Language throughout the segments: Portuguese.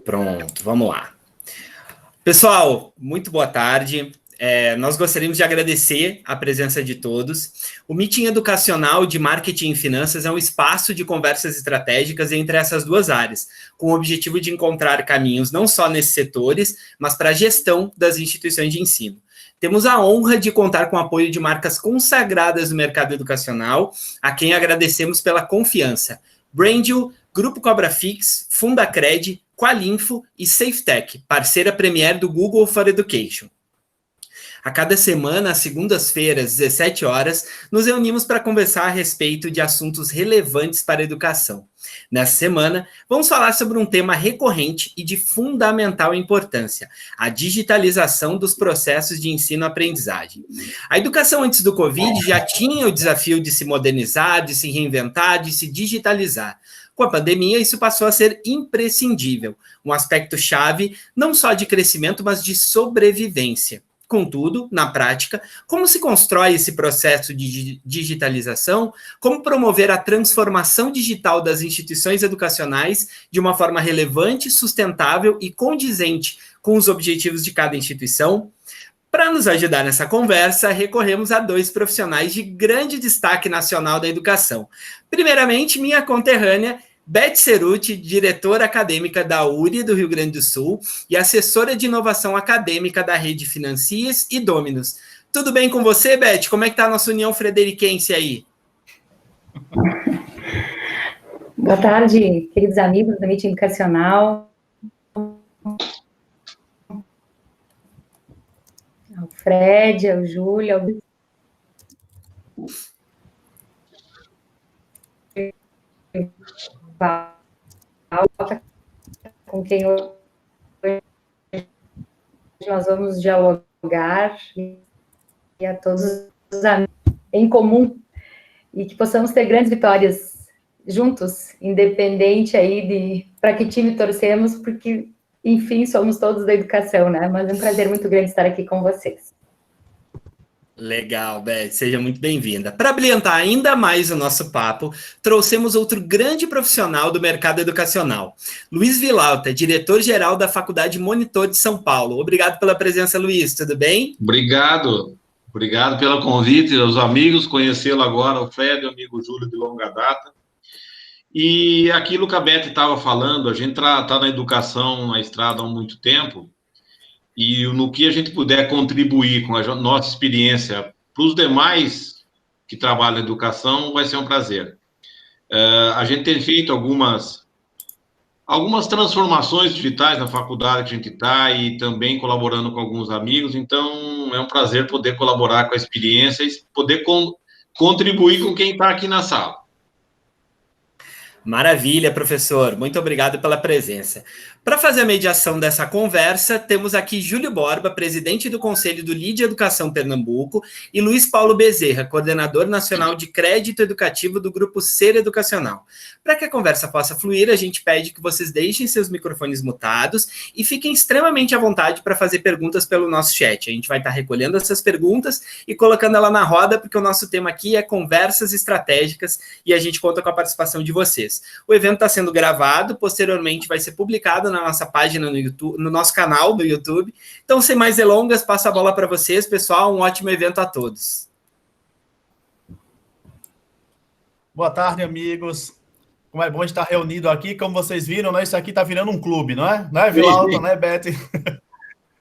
Pronto, vamos lá. Pessoal, muito boa tarde. Nós gostaríamos de agradecer a presença de todos. O Meeting Educacional de Marketing e Finanças é um espaço de conversas estratégicas entre essas duas áreas, com o objetivo de encontrar caminhos não só nesses setores, mas para a gestão das instituições de ensino. Temos a honra de contar com o apoio de marcas consagradas no mercado educacional, a quem agradecemos pela confiança. Brandil, Grupo Cobrafix, Fundacred, Qualinfo e SafeTech, parceira premier do Google for Education. A cada semana, às segundas-feiras, às 17 horas, nos reunimos para conversar a respeito de assuntos relevantes para a educação. Nessa semana, vamos falar sobre um tema recorrente e de fundamental importância, a digitalização dos processos de ensino-aprendizagem. A educação antes do Covid já tinha o desafio de se modernizar, de se reinventar, de se digitalizar. Com a pandemia, isso passou a ser imprescindível, um aspecto-chave não só de crescimento, mas de sobrevivência. Contudo, na prática, como se constrói esse processo de digitalização? Como promover a transformação digital das instituições educacionais de uma forma relevante, sustentável e condizente com os objetivos de cada instituição? Para nos ajudar nessa conversa, recorremos a dois profissionais de grande destaque nacional da educação. Primeiramente, minha conterrânea, Beth Cerutti, diretora acadêmica da URI do Rio Grande do Sul e assessora de inovação acadêmica da Rede Financias e Dominus. Tudo bem com você, Beth? Como é que está a nossa União Frederiquense aí? Boa tarde, queridos amigos do Meeting Educacional. Ao Fred, ao Júlio, ao... com quem hoje nós vamos dialogar, e a todos os amigos em comum, e que possamos ter grandes vitórias juntos, independente aí de para que time torcemos, porque, enfim, somos todos da educação, né? Mas é um prazer muito grande estar aqui com vocês. Legal, Beth, seja muito bem-vinda. Para brilhantar ainda mais o nosso papo, trouxemos outro grande profissional do mercado educacional, Luiz Vilauta, diretor-geral da Faculdade Monitor de São Paulo. Obrigado pela presença, Luiz, tudo bem? Obrigado pelo convite, aos amigos, conhecê-lo agora, o Fred, o amigo Júlio de longa data. E aquilo que a Beth estava falando, a gente está na educação, na estrada há muito tempo, e no que a gente puder contribuir com a nossa experiência para os demais que trabalham na educação, vai ser um prazer. A gente tem feito algumas transformações digitais na faculdade que a gente está e também colaborando com alguns amigos, então é um prazer poder colaborar com a experiência e poder contribuir com quem está aqui na sala. Maravilha, professor. Muito obrigado pela presença. Para fazer a mediação dessa conversa, temos aqui Júlio Borba, presidente do Conselho do LIDE Educação Pernambuco, e Luiz Paulo Bezerra, coordenador nacional de crédito educativo do Grupo Ser Educacional. Para que a conversa possa fluir, a gente pede que vocês deixem seus microfones mutados e fiquem extremamente à vontade para fazer perguntas pelo nosso chat. A gente vai estar recolhendo essas perguntas e colocando ela na roda, porque o nosso tema aqui é conversas estratégicas e a gente conta com a participação de vocês. O evento está sendo gravado, posteriormente vai ser publicado na nossa página no YouTube, no nosso canal do YouTube. Então, sem mais delongas, passo a bola para vocês, pessoal. Um ótimo evento a todos. Boa tarde, amigos. Como é bom estar reunido aqui. Como vocês viram, né? Isso aqui está virando um clube, não é? Não é, Vilauta, né, Beth?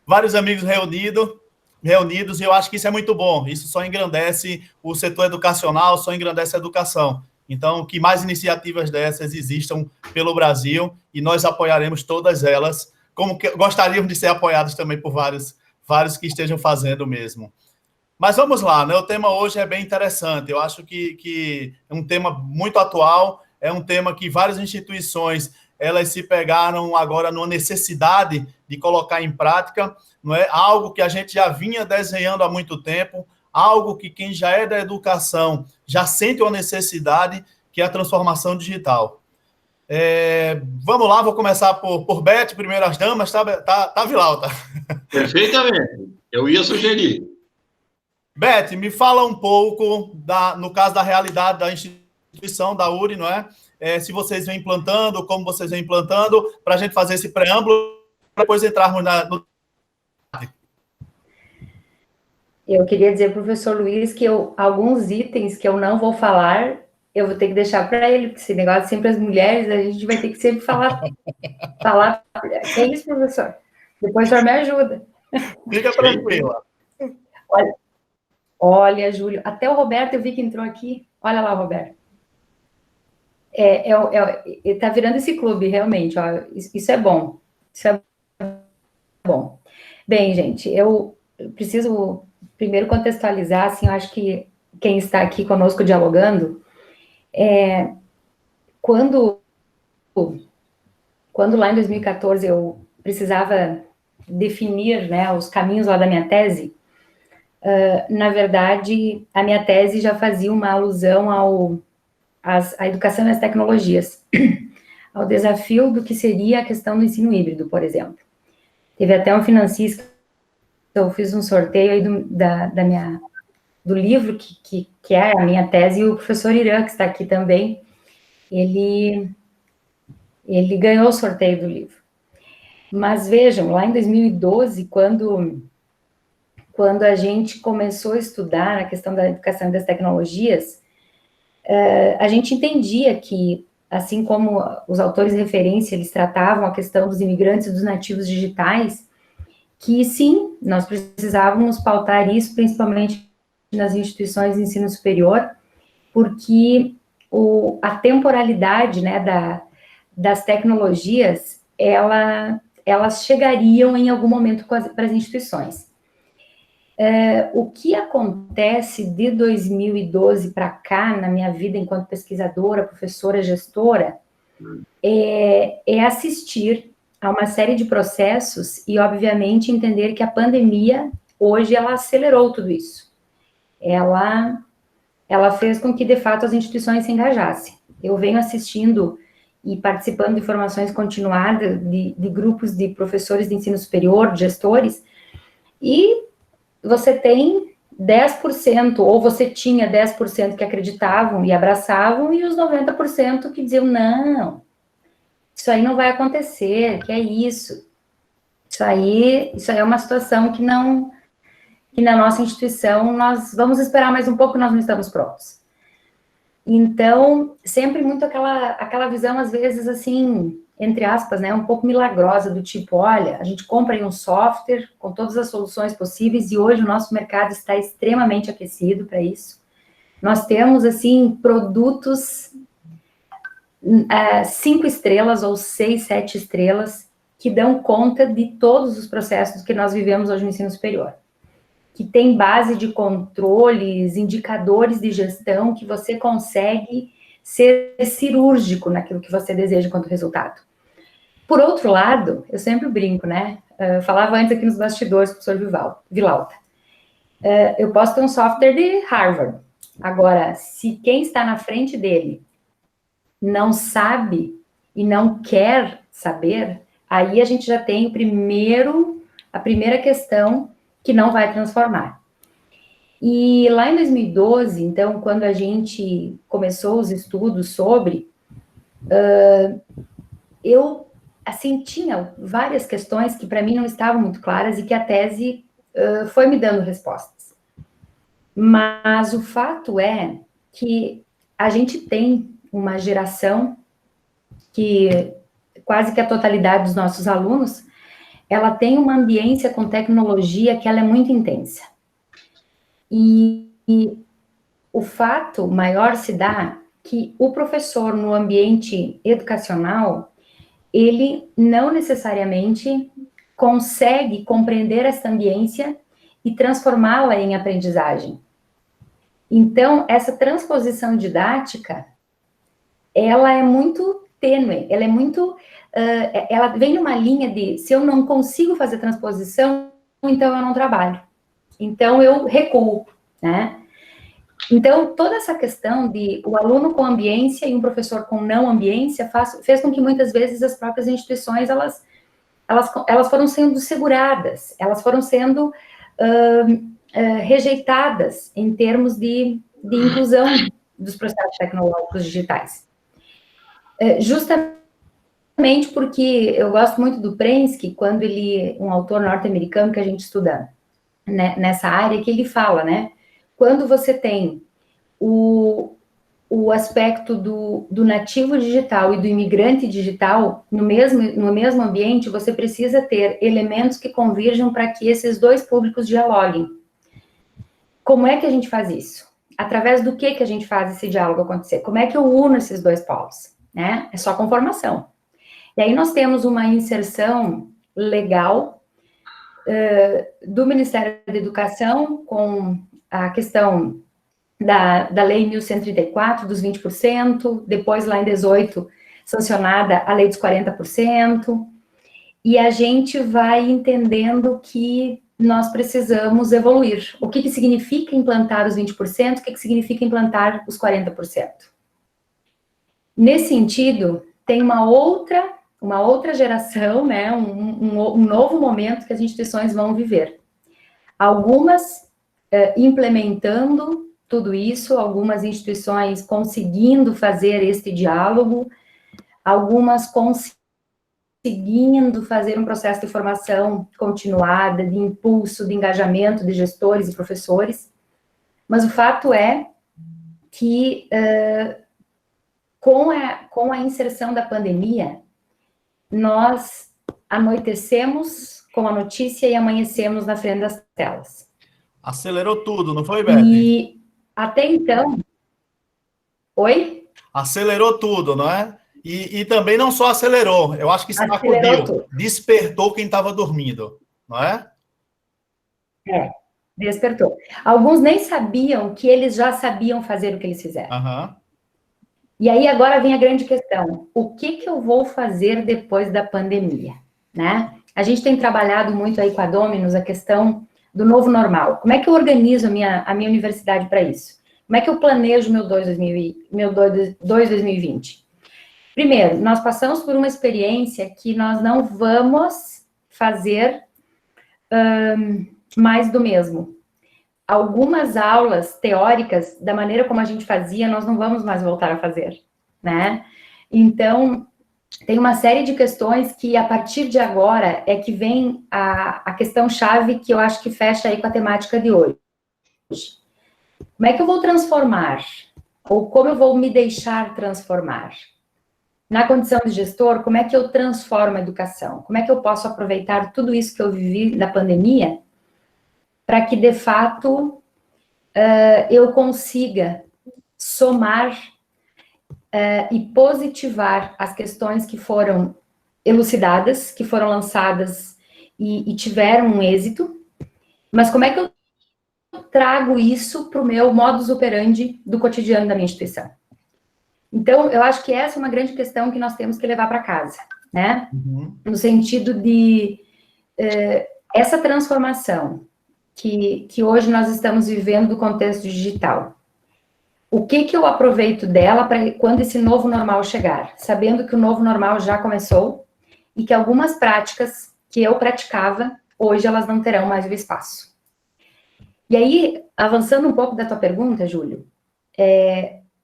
Vários amigos reunidos, e eu acho que isso é muito bom. Isso só engrandece o setor educacional, só engrandece a educação. Então, que mais iniciativas dessas existam pelo Brasil e nós apoiaremos todas elas, como que gostaríamos de ser apoiados também por vários que estejam fazendo mesmo. Mas vamos lá, né? O tema hoje é bem interessante. Eu acho que é um tema muito atual, é um tema que várias instituições elas se pegaram agora numa necessidade de colocar em prática, não é? Algo que a gente já vinha desenhando há muito tempo, algo que quem já é da educação já sente uma necessidade, que é a transformação digital. Vamos lá, vou começar por Beth, primeiro as damas, tá Vilauta? Perfeitamente, eu ia sugerir. Beth, me fala um pouco, no caso da realidade da instituição da URI, não é? se vocês vêm implantando, como vocês vêm implantando, para a gente fazer esse preâmbulo, depois entrarmos no... Eu queria dizer, professor Luiz, que alguns itens que eu não vou falar, eu vou ter que deixar para ele, porque esse negócio sempre as mulheres, a gente vai ter que sempre falar. Que é isso, professor? Depois o senhor me ajuda. Fica tranquila. Olha, Júlio, até o Roberto eu vi que entrou aqui. Olha lá, Roberto. Tá virando esse clube, realmente. Ó, isso é bom. Isso é bom. Bem, gente, eu preciso primeiro contextualizar, assim, eu acho que quem está aqui conosco dialogando, quando lá em 2014 eu precisava definir, né, os caminhos lá da minha tese, na verdade, a minha tese já fazia uma alusão à educação e às tecnologias, ao desafio do que seria a questão do ensino híbrido, por exemplo. Teve até um financista, eu fiz um sorteio aí do livro, que é a minha tese, e o professor Irã, que está aqui também, ele ganhou o sorteio do livro. Mas vejam, lá em 2012, quando a gente começou a estudar a questão da educação e das tecnologias, a gente entendia que, assim como os autores de referência, eles tratavam a questão dos imigrantes e dos nativos digitais, que sim, nós precisávamos pautar isso, principalmente nas instituições de ensino superior, porque a temporalidade, né, das tecnologias, elas chegariam em algum momento para as instituições. O que acontece de 2012 para cá, na minha vida enquanto pesquisadora, professora, gestora, é assistir a uma série de processos e, obviamente, entender que a pandemia, hoje, ela acelerou tudo isso. Ela fez com que, de fato, as instituições se engajassem. Eu venho assistindo e participando de formações continuadas de grupos de professores de ensino superior, de gestores, e você tem 10%, ou você tinha 10% que acreditavam e abraçavam, e os 90% que diziam, não, isso aí não vai acontecer, que é isso. Isso aí é uma situação que na nossa instituição, nós vamos esperar mais um pouco, nós não estamos prontos. Então, sempre muito aquela visão, às vezes, assim, entre aspas, né, um pouco milagrosa, do tipo, olha, a gente compra aí um software com todas as soluções possíveis, e hoje o nosso mercado está extremamente aquecido para isso. Nós temos, assim, produtos 5 estrelas ou 6, 7 estrelas, que dão conta de todos os processos que nós vivemos hoje no ensino superior, que tem base de controles, indicadores de gestão, que você consegue ser cirúrgico naquilo que você deseja quanto resultado. Por outro lado, eu sempre brinco, né? Eu falava antes aqui nos bastidores com o professor Vilalta. Eu posso ter um software de Harvard. Agora, se quem está na frente dele não sabe e não quer saber, aí a gente já tem a primeira questão que não vai transformar. E lá em 2012, então, quando a gente começou os estudos sobre, eu, assim, tinha várias questões que para mim não estavam muito claras e que a tese foi me dando respostas. Mas o fato é que a gente tem uma geração que quase que a totalidade dos nossos alunos, ela tem uma ambiência com tecnologia que ela é muito intensa. E o fato maior se dá que o professor no ambiente educacional, ele não necessariamente consegue compreender essa ambiência e transformá-la em aprendizagem. Então, essa transposição didática, ela é muito tênue, ela é muito... ela vem numa linha de, se eu não consigo fazer transposição, então eu não trabalho. Então, eu recuo, né? Então, toda essa questão de o aluno com ambiência e um professor com não ambiência fez com que, muitas vezes, as próprias instituições, elas foram sendo seguradas, elas foram sendo rejeitadas em termos de inclusão dos processos tecnológicos digitais. Justamente porque eu gosto muito do Prensky, quando ele, um autor norte-americano que a gente estuda, né, nessa área, que ele fala, né, quando você tem o aspecto do nativo digital e do imigrante digital no mesmo ambiente, você precisa ter elementos que converjam para que esses dois públicos dialoguem. Como é que a gente faz isso? Através do que a gente faz esse diálogo acontecer? Como é que eu uno esses dois polos? Né? É só com formação. E aí nós temos uma inserção legal do Ministério da Educação com a questão da Lei 1134, dos 20%, depois lá em 18, sancionada a Lei dos 40%, e a gente vai entendendo que nós precisamos evoluir. O que significa implantar os 20%, o que significa implantar os 40%. Nesse sentido, tem uma outra geração, né, um novo momento que as instituições vão viver. Algumas implementando tudo isso, algumas instituições conseguindo fazer este diálogo, algumas conseguindo fazer um processo de formação continuada, de impulso, de engajamento de gestores e professores, mas o fato é que com a inserção da pandemia, nós anoitecemos com a notícia e amanhecemos na frente das telas. Acelerou tudo, não foi, Beth? E até então... Oi? Acelerou tudo, não é? E também não só acelerou, eu acho que sacudiu, despertou quem estava dormindo, não é? Despertou. Alguns nem sabiam que eles já sabiam fazer o que eles fizeram. Uhum. E aí agora vem a grande questão, o que eu vou fazer depois da pandemia, né? A gente tem trabalhado muito aí com a Dominus a questão do novo normal. Como é que eu organizo a minha universidade para isso? Como é que eu planejo meu 2020? Primeiro, nós passamos por uma experiência que nós não vamos fazer mais do mesmo. Algumas aulas teóricas, da maneira como a gente fazia, nós não vamos mais voltar a fazer, né? Então, tem uma série de questões que, a partir de agora, é que vem a questão-chave que eu acho que fecha aí com a temática de hoje. Como é que eu vou transformar? Ou como eu vou me deixar transformar? Na condição de gestor, como é que eu transformo a educação? Como é que eu posso aproveitar tudo isso que eu vivi da pandemia para que, de fato, eu consiga somar e positivar as questões que foram elucidadas, que foram lançadas e tiveram um êxito, mas como é que eu trago isso para o meu modus operandi do cotidiano da minha instituição? Então, eu acho que essa é uma grande questão que nós temos que levar para casa, né? Uhum. No sentido de essa transformação que hoje nós estamos vivendo do contexto digital. O que eu aproveito dela para quando esse novo normal chegar? Sabendo que o novo normal já começou e que algumas práticas que eu praticava, hoje elas não terão mais o espaço. E aí, avançando um pouco da tua pergunta, Júlio,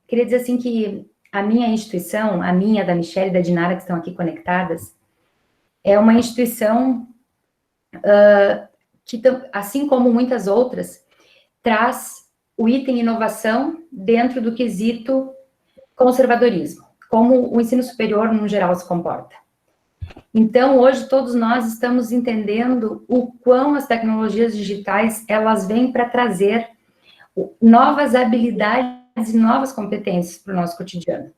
queria dizer assim que a minha instituição, a minha, da Michelle e da Dinara, que estão aqui conectadas, é uma instituição que, assim como muitas outras, traz o item inovação dentro do quesito conservadorismo, como o ensino superior, no geral, se comporta. Então, hoje, todos nós estamos entendendo o quão as tecnologias digitais, elas vêm para trazer novas habilidades e novas competências para o nosso cotidiano.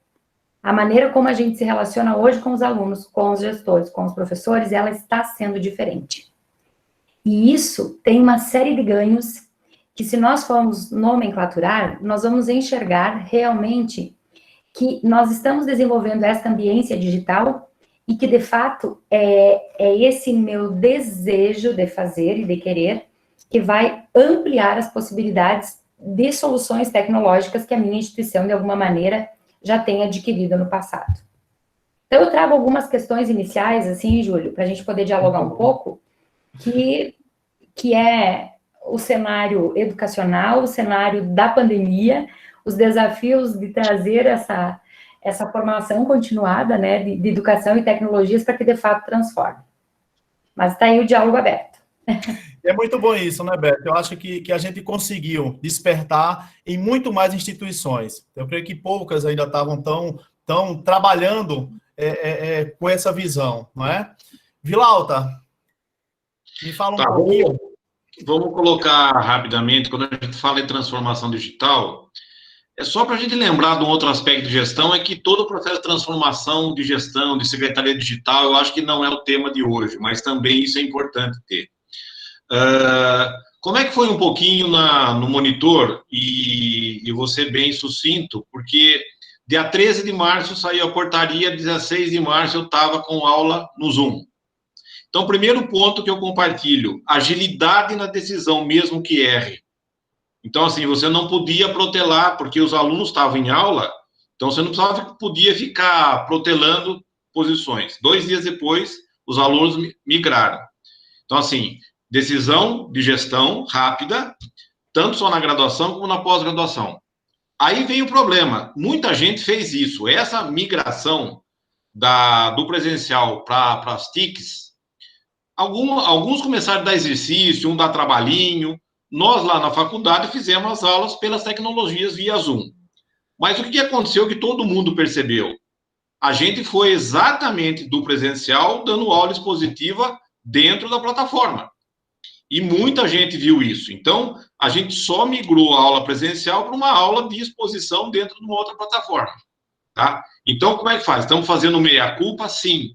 A maneira como a gente se relaciona hoje com os alunos, com os gestores, com os professores, ela está sendo diferente. E isso tem uma série de ganhos que, se nós formos nomenclaturar, nós vamos enxergar realmente que nós estamos desenvolvendo esta ambiência digital e que, de fato, é esse meu desejo de fazer e de querer que vai ampliar as possibilidades de soluções tecnológicas que a minha instituição, de alguma maneira, já tem adquirido no passado. Então, eu trago algumas questões iniciais, assim, Júlio, para a gente poder dialogar um pouco, que é o cenário educacional, o cenário da pandemia, os desafios de trazer essa formação continuada, né, de educação e tecnologias para que, de fato, transforme. Mas está aí o diálogo aberto. É muito bom isso, né, Beto? Eu acho que a gente conseguiu despertar em muito mais instituições. Eu creio que poucas ainda estavam tão trabalhando com essa visão, não é? Vilauta, me fala um pouquinho. Vamos colocar rapidamente, quando a gente fala em transformação digital, é só para a gente lembrar de um outro aspecto de gestão, é que todo o processo de transformação de gestão, de secretaria digital, eu acho que não é o tema de hoje, mas também isso é importante ter. Como é que foi um pouquinho no monitor, e vou ser bem sucinto, porque dia 13 de março saiu a portaria, 16 de março eu estava com aula no Zoom. Então, primeiro ponto que eu compartilho, agilidade na decisão, mesmo que erre. Então, assim, você não podia protelar, porque os alunos estavam em aula, então você não podia ficar protelando posições. 2 dias depois, os alunos migraram. Então, assim, decisão de gestão rápida, tanto só na graduação como na pós-graduação. Aí vem o problema, muita gente fez isso. Essa migração do presencial para as TICs, alguns começaram a dar exercício, um dar trabalhinho. Nós, lá na faculdade, fizemos as aulas pelas tecnologias via Zoom. Mas o que aconteceu que todo mundo percebeu? A gente foi exatamente do presencial dando aula expositiva dentro da plataforma. E muita gente viu isso. Então, a gente só migrou a aula presencial para uma aula de exposição dentro de uma outra plataforma. Tá? Então, como é que faz? Estamos fazendo meia-culpa? Sim.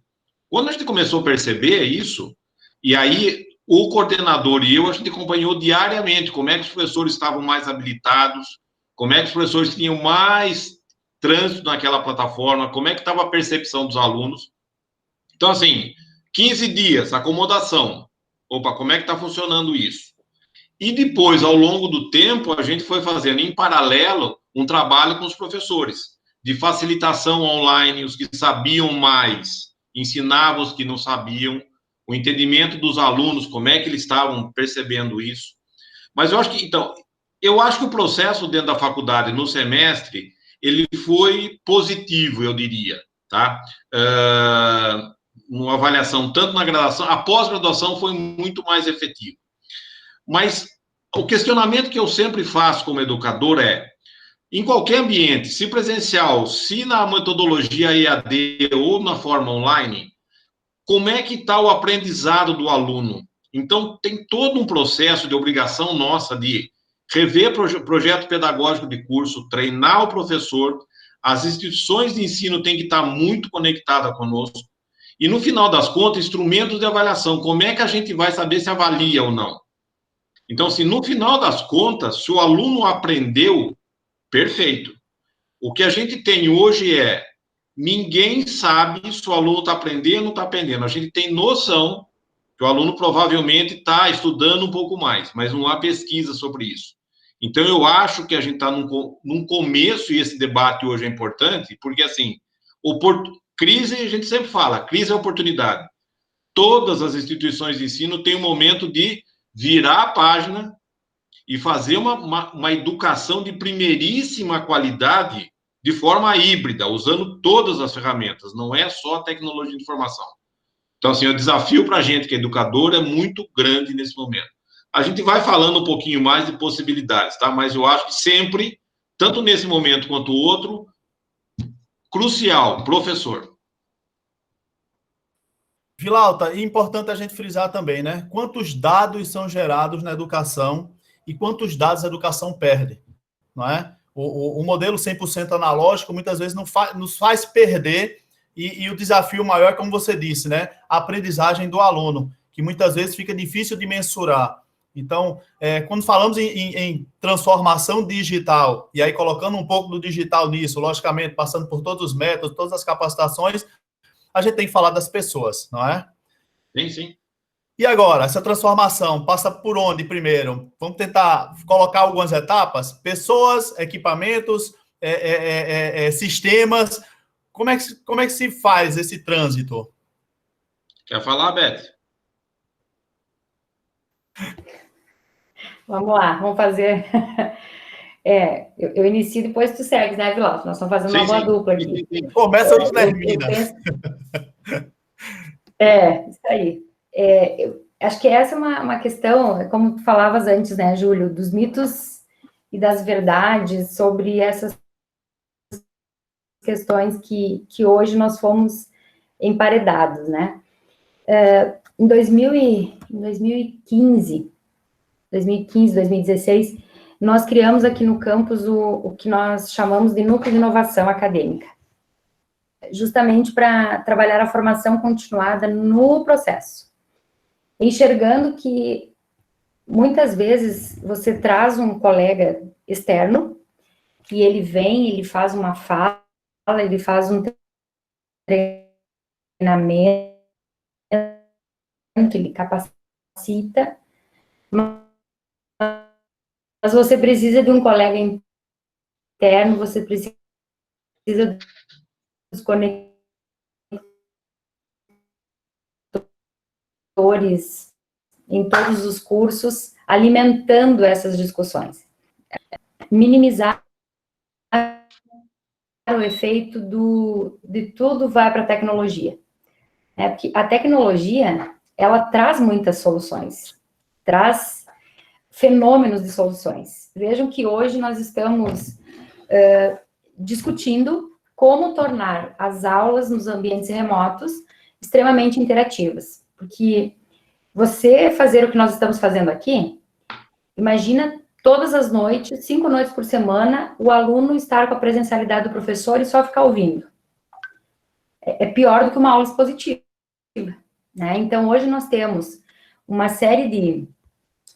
Quando a gente começou a perceber isso, e aí o coordenador e eu, a gente acompanhou diariamente como é que os professores estavam mais habilitados, como é que os professores tinham mais trânsito naquela plataforma, como é que estava a percepção dos alunos. Então, assim, 15 dias, acomodação. Opa, como é que está funcionando isso? E depois, ao longo do tempo, a gente foi fazendo, em paralelo, um trabalho com os professores, de facilitação online, os que sabiam mais, ensinavam os que não sabiam, o entendimento dos alunos, como é que eles estavam percebendo isso. Mas eu acho que, então, o processo dentro da faculdade, no semestre, ele foi positivo, eu diria, tá? Uma avaliação tanto na graduação, a pós-graduação foi muito mais efetiva. Mas o questionamento que eu sempre faço como educador é, em qualquer ambiente, se presencial, se na metodologia EAD ou na forma online, como é que está o aprendizado do aluno? Então, tem todo um processo de obrigação nossa de rever projeto pedagógico de curso, treinar o professor, as instituições de ensino têm que estar muito conectadas conosco, e no final das contas, instrumentos de avaliação, como é que a gente vai saber se avalia ou não? Então, assim, no final das contas, se o aluno aprendeu, perfeito. O que a gente tem hoje é, ninguém sabe se o aluno está aprendendo ou não está aprendendo. A gente tem noção que o aluno provavelmente está estudando um pouco mais, mas não há pesquisa sobre isso. Então, eu acho que a gente está num começo, e esse debate hoje é importante, porque, assim, crise, a gente sempre fala, crise é oportunidade. Todas as instituições de ensino têm um momento de virar a página e fazer uma educação de primeiríssima qualidade de forma híbrida, usando todas as ferramentas, não é só a tecnologia de informação. Então, assim, o desafio para a gente que é educador é muito grande nesse momento. A gente vai falando um pouquinho mais de possibilidades, tá? Mas eu acho que sempre, tanto nesse momento quanto o outro, crucial, professor. Vilauta, é importante a gente frisar também, né? Quantos dados são gerados na educação e quantos dados a educação perde, não é? O modelo 100% analógico muitas vezes nos faz perder e o desafio maior, como você disse, né? A aprendizagem do aluno, que muitas vezes fica difícil de mensurar. Então, quando falamos em transformação digital, e aí colocando um pouco do digital nisso, logicamente, passando por todos os métodos, todas as capacitações, a gente tem que falar das pessoas, não é? Sim, sim. E agora, essa transformação passa por onde primeiro? Vamos tentar colocar algumas etapas? Pessoas, equipamentos, sistemas. Como é que se faz esse trânsito? Quer falar, Beth? Vamos lá, vamos fazer. Eu inicio depois tu segues, né, Vilau? Nós estamos fazendo uma boa dupla aqui. Começa onde termina. Isso aí. Eu acho que essa é uma questão, como tu falavas antes, né, Júlio, dos mitos e das verdades sobre essas questões que hoje nós fomos emparedados, né? Em 2015, 2016, nós criamos aqui no campus o que nós chamamos de Núcleo de Inovação Acadêmica, justamente para trabalhar a formação continuada no processo, enxergando que muitas vezes você traz um colega externo, que ele vem, ele faz uma fala, ele faz um treinamento, ele capacita, mas você precisa de um colega interno, você precisa dos conectores em todos os cursos, alimentando essas discussões. Minimizar o efeito de tudo vai para a tecnologia. Porque a tecnologia, ela traz muitas soluções, traz fenômenos de soluções. Vejam que hoje nós estamos discutindo como tornar as aulas nos ambientes remotos extremamente interativas. Porque você fazer o que nós estamos fazendo aqui, imagina todas as noites, 5 noites por semana, o aluno estar com a presencialidade do professor e só ficar ouvindo. É pior do que uma aula expositiva, né? Então, hoje nós temos uma série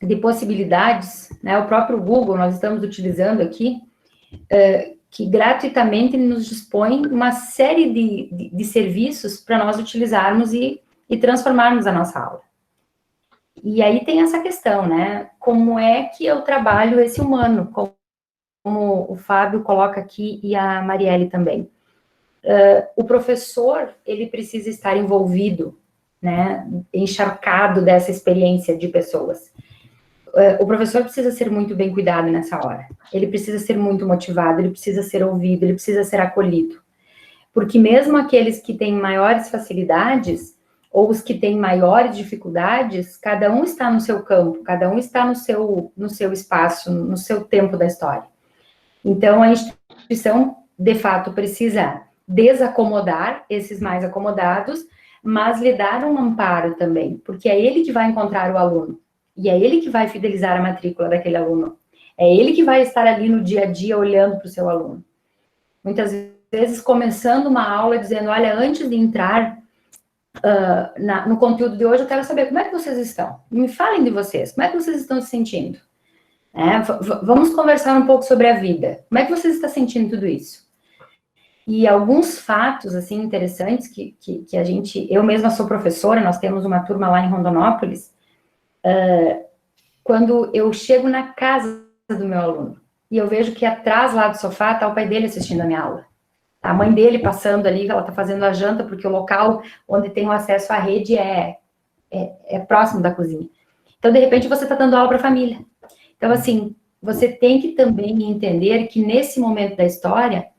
de possibilidades, né? O próprio Google, nós estamos utilizando aqui, que gratuitamente nos dispõe uma série de serviços para nós utilizarmos e transformarmos a nossa aula. E aí tem essa questão, né? Como é que eu trabalho esse humano, como o Fábio coloca aqui e a Marielle também. O professor, ele precisa estar envolvido, né? Encharcado dessa experiência de pessoas. O professor precisa ser muito bem cuidado nessa hora. Ele precisa ser muito motivado, ele precisa ser ouvido, ele precisa ser acolhido. Porque mesmo aqueles que têm maiores facilidades, ou os que têm maiores dificuldades, cada um está no seu campo, cada um está no seu espaço, no seu tempo da história. Então, a instituição, de fato, precisa desacomodar esses mais acomodados, mas lhe dar um amparo também, porque é ele que vai encontrar o aluno, e é ele que vai fidelizar a matrícula daquele aluno, é ele que vai estar ali no dia a dia olhando para o seu aluno. Muitas vezes, começando uma aula, dizendo, olha, antes de entrar no conteúdo de hoje, eu quero saber como é que vocês estão. Me falem de vocês, como é que vocês estão se sentindo? Vamos conversar um pouco sobre a vida. Como é que vocês estão sentindo tudo isso? E alguns fatos, assim, interessantes que eu mesma sou professora, nós temos uma turma lá em Rondonópolis, quando eu chego na casa do meu aluno, e eu vejo que atrás lá do sofá está o pai dele assistindo a minha aula. A mãe dele passando ali, ela está fazendo a janta, porque o local onde tem o acesso à rede é próximo da cozinha. Então, de repente, você está dando aula para a família. Então, assim, você tem que também entender que nesse momento da história,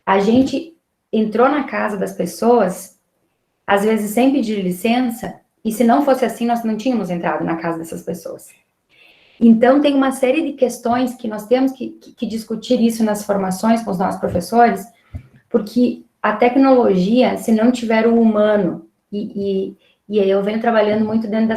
a gente entrou na casa das pessoas, às vezes sem pedir licença, e se não fosse assim, nós não tínhamos entrado na casa dessas pessoas. Então, tem uma série de questões que nós temos que discutir isso nas formações com os nossos professores, porque a tecnologia, se não tiver o humano, e eu venho trabalhando muito dentro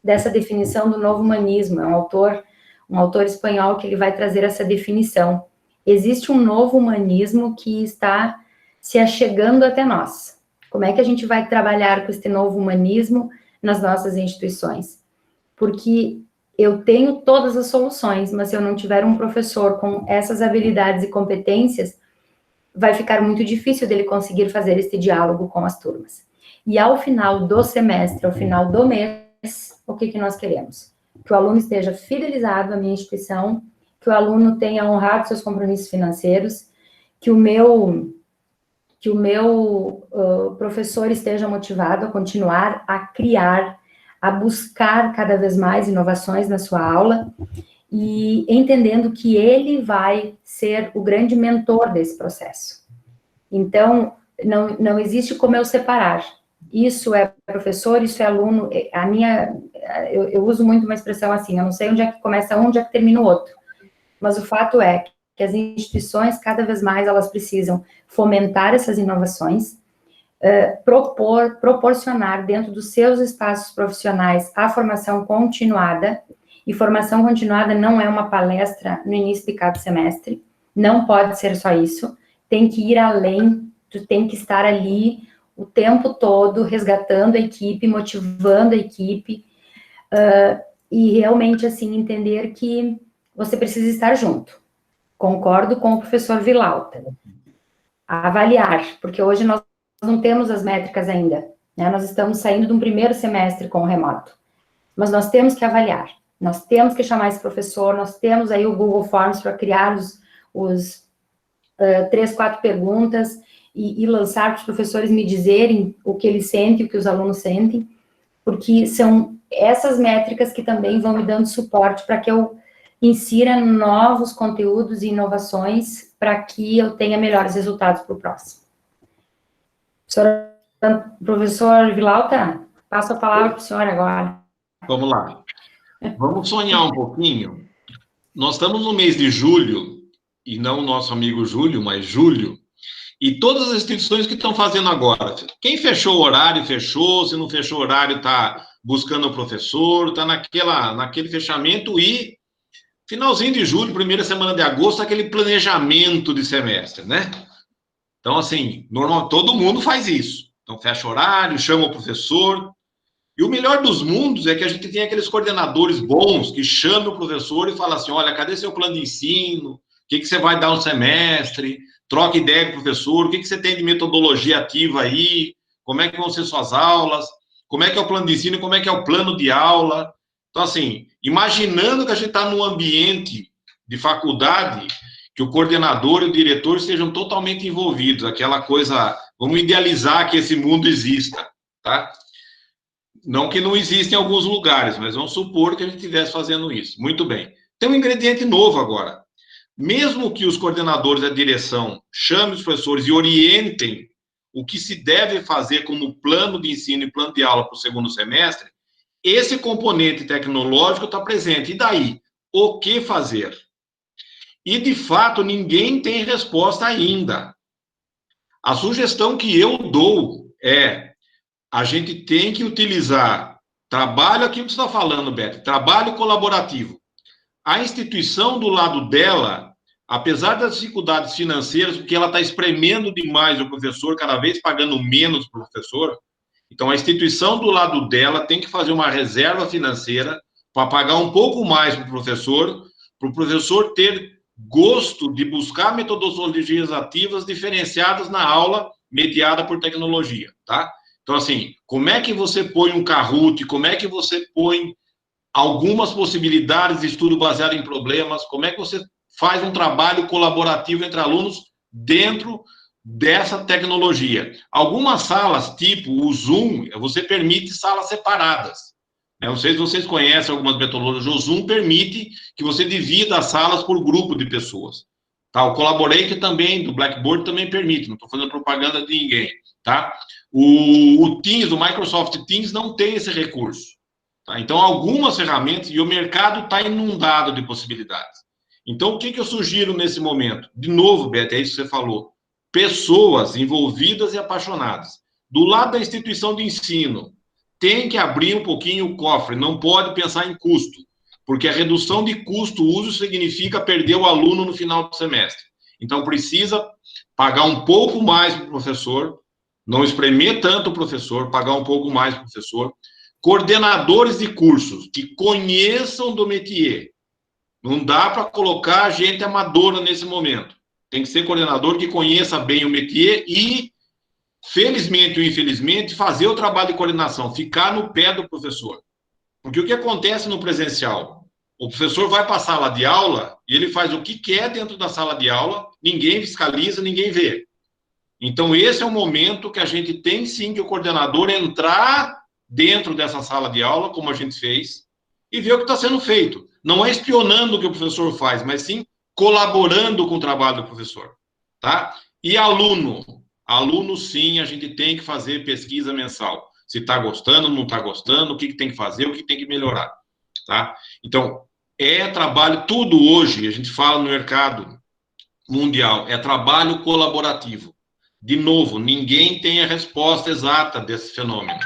dessa definição do novo humanismo, é um autor espanhol que ele vai trazer essa definição. Existe um novo humanismo que está se achegando até nós. Como é que a gente vai trabalhar com este novo humanismo nas nossas instituições? Porque eu tenho todas as soluções, mas se eu não tiver um professor com essas habilidades e competências, vai ficar muito difícil dele conseguir fazer este diálogo com as turmas. E ao final do semestre, ao final do mês, o que nós queremos? Que o aluno esteja fidelizado à minha instituição, que o aluno tenha honrado seus compromissos financeiros, que o meu professor esteja motivado a continuar a criar, a buscar cada vez mais inovações na sua aula, e entendendo que ele vai ser o grande mentor desse processo. Então, não existe como eu separar. Isso é professor, isso é aluno. Eu uso muito uma expressão assim, eu não sei onde é que começa um, onde é que termina o outro. Mas o fato é que as instituições, cada vez mais, elas precisam fomentar essas inovações, proporcionar dentro dos seus espaços profissionais a formação continuada, e formação continuada não é uma palestra no início de cada semestre, não pode ser só isso, tem que ir além, tu tem que estar ali o tempo todo, resgatando a equipe, motivando a equipe, e realmente, assim, entender que você precisa estar junto. Concordo com o professor Vilauta. Avaliar, porque hoje nós não temos as métricas ainda, né? Nós estamos saindo de um primeiro semestre com o remoto, mas nós temos que avaliar, nós temos que chamar esse professor, nós temos aí o Google Forms para criar os 3, 4 perguntas e lançar para os professores me dizerem o que eles sentem, o que os alunos sentem, porque são essas métricas que também vão me dando suporte para que eu insira novos conteúdos e inovações para que eu tenha melhores resultados para o próximo. Professor Vilauta, passo a palavra para o senhor agora. Vamos lá. Vamos sonhar um pouquinho. Nós estamos no mês de julho, e não o nosso amigo Júlio, mas julho, e todas as instituições que estão fazendo agora. Quem fechou o horário, fechou. Se não fechou o horário, está buscando o professor, está naquele fechamento, e finalzinho de julho, primeira semana de agosto, aquele planejamento de semestre, né? Então, assim, normal, todo mundo faz isso. Então, fecha horário, chama o professor. E o melhor dos mundos é que a gente tem aqueles coordenadores bons que chamam o professor e falam assim, olha, cadê seu plano de ensino? O que você vai dar no semestre? Troca ideia com o professor. O que você tem de metodologia ativa aí? Como é que vão ser suas aulas? Como é que é o plano de ensino? Como é que é o plano de aula? Então, assim, imaginando que a gente está num ambiente de faculdade, que o coordenador e o diretor estejam totalmente envolvidos, aquela coisa, vamos idealizar que esse mundo exista, tá? Não que não exista em alguns lugares, mas vamos supor que a gente estivesse fazendo isso. Muito bem. Tem um ingrediente novo agora. Mesmo que os coordenadores da direção chamem os professores e orientem o que se deve fazer como plano de ensino e plano de aula para o segundo semestre, esse componente tecnológico está presente. E daí? O que fazer? E, de fato, ninguém tem resposta ainda. A sugestão que eu dou é: a gente tem que utilizar trabalho, aquilo que você está falando, Beto, trabalho colaborativo. A instituição do lado dela, apesar das dificuldades financeiras, porque ela está espremendo demais o professor, cada vez pagando menos para o professor, então a instituição do lado dela tem que fazer uma reserva financeira para pagar um pouco mais para o professor ter gosto de buscar metodologias ativas diferenciadas na aula mediada por tecnologia, tá? Então, assim, como é que você põe um Kahoot, como é que você põe algumas possibilidades de estudo baseado em problemas, como é que você faz um trabalho colaborativo entre alunos dentro dessa tecnologia. Algumas salas, tipo o Zoom, você permite salas separadas. Eu não sei se vocês conhecem algumas metodologias. O Zoom permite que você divida as salas por grupo de pessoas. Tá? O Collaborate também, do Blackboard, também permite. Não estou fazendo propaganda de ninguém. Tá? O Teams, o Microsoft Teams, não tem esse recurso. Tá? Então, algumas ferramentas, e o mercado está inundado de possibilidades. Então, o que eu sugiro nesse momento? De novo, Beto, é isso que você falou. Pessoas envolvidas e apaixonadas. Do lado da instituição de ensino, tem que abrir um pouquinho o cofre, não pode pensar em custo, porque a redução de custo-uso significa perder o aluno no final do semestre. Então, precisa pagar um pouco mais para o professor, não espremer tanto o professor, pagar um pouco mais para o professor. Coordenadores de cursos que conheçam do métier. Não dá para colocar gente amadora nesse momento. Tem que ser coordenador que conheça bem o métier e, felizmente ou infelizmente, fazer o trabalho de coordenação, ficar no pé do professor. Porque o que acontece no presencial? O professor vai para a sala de aula e ele faz o que quer dentro da sala de aula, ninguém fiscaliza, ninguém vê. Então, esse é o momento que a gente tem, sim, que o coordenador entrar dentro dessa sala de aula, como a gente fez, e ver o que está sendo feito. Não é espionando o que o professor faz, mas sim colaborando com o trabalho do professor, tá? E aluno? Aluno, sim, a gente tem que fazer pesquisa mensal. Se está gostando, não está gostando, o que tem que fazer, o que tem que melhorar, tá? Então, é trabalho, tudo hoje, a gente fala no mercado mundial, é trabalho colaborativo. De novo, ninguém tem a resposta exata desse fenômeno.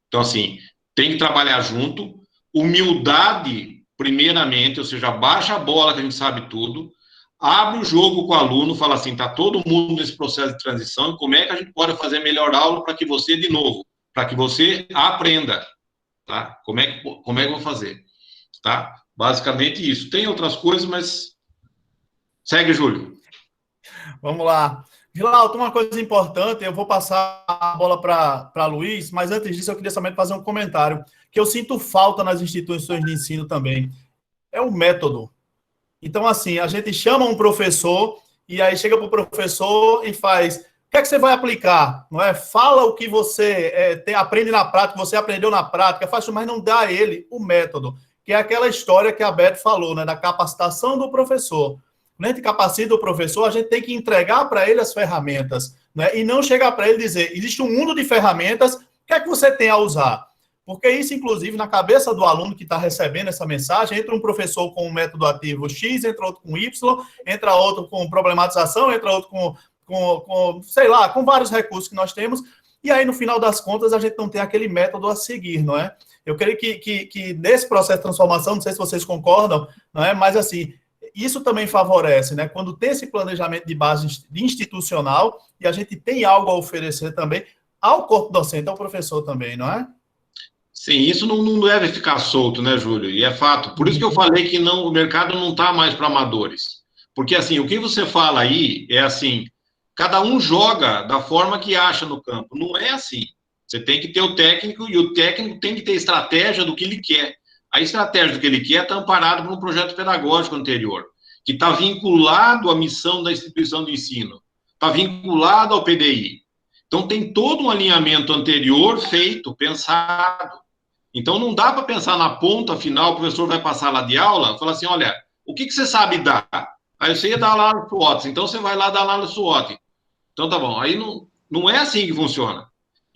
Então, assim, tem que trabalhar junto, humildade, primeiramente, ou seja, baixa a bola que a gente sabe tudo, abre o jogo com o aluno, fala assim, tá todo mundo nesse processo de transição, e como é que a gente pode fazer melhor aula para que você, de novo, para que você aprenda, tá? Como é que eu vou fazer, tá? Basicamente isso. Tem outras coisas, mas segue, Júlio. Vamos lá. Vilalto, uma coisa importante, eu vou passar a bola para Luiz, mas antes disso eu queria somente fazer um comentário, que eu sinto falta nas instituições de ensino também. É o método. Então, assim, a gente chama um professor e aí chega para o professor e faz, o que é que você vai aplicar? Não é? Fala o que você aprende na prática, você aprendeu na prática, faz, mas não dá a ele o método, que é aquela história que a Beth falou, né, da capacitação do professor. Quando a gente capacita o professor, a gente tem que entregar para ele as ferramentas, né? E não chegar para ele e dizer, existe um mundo de ferramentas, o que é que você tem a usar? Porque isso, inclusive, na cabeça do aluno que está recebendo essa mensagem, entra um professor com um método ativo X, entra outro com Y, entra outro com problematização, entra outro sei lá, com vários recursos que nós temos, e aí, no final das contas, a gente não tem aquele método a seguir, não é? Eu creio que nesse processo de transformação, não sei se vocês concordam, não é? Mas, assim, isso também favorece, né? Quando tem esse planejamento de base institucional e a gente tem algo a oferecer também ao corpo docente, ao professor também, não é? Sim, isso não deve ficar solto, né, Júlio? E é fato. Por isso que eu falei que o mercado não está mais para amadores. Porque, assim, o que você fala aí é assim, cada um joga da forma que acha no campo. Não é assim. Você tem que ter o técnico e o técnico tem que ter estratégia do que ele quer. A estratégia do que ele quer está amparada por um projeto pedagógico anterior, que está vinculado à missão da instituição de ensino, está vinculado ao PDI. Então, tem todo um alinhamento anterior feito, pensado. Então, não dá para pensar na ponta final, o professor vai passar lá de aula, falar assim, olha, o que você sabe dar? Aí você ia dar lá no SWOT, então você vai lá dar lá no SWOT. Então, tá bom. Aí não é assim que funciona.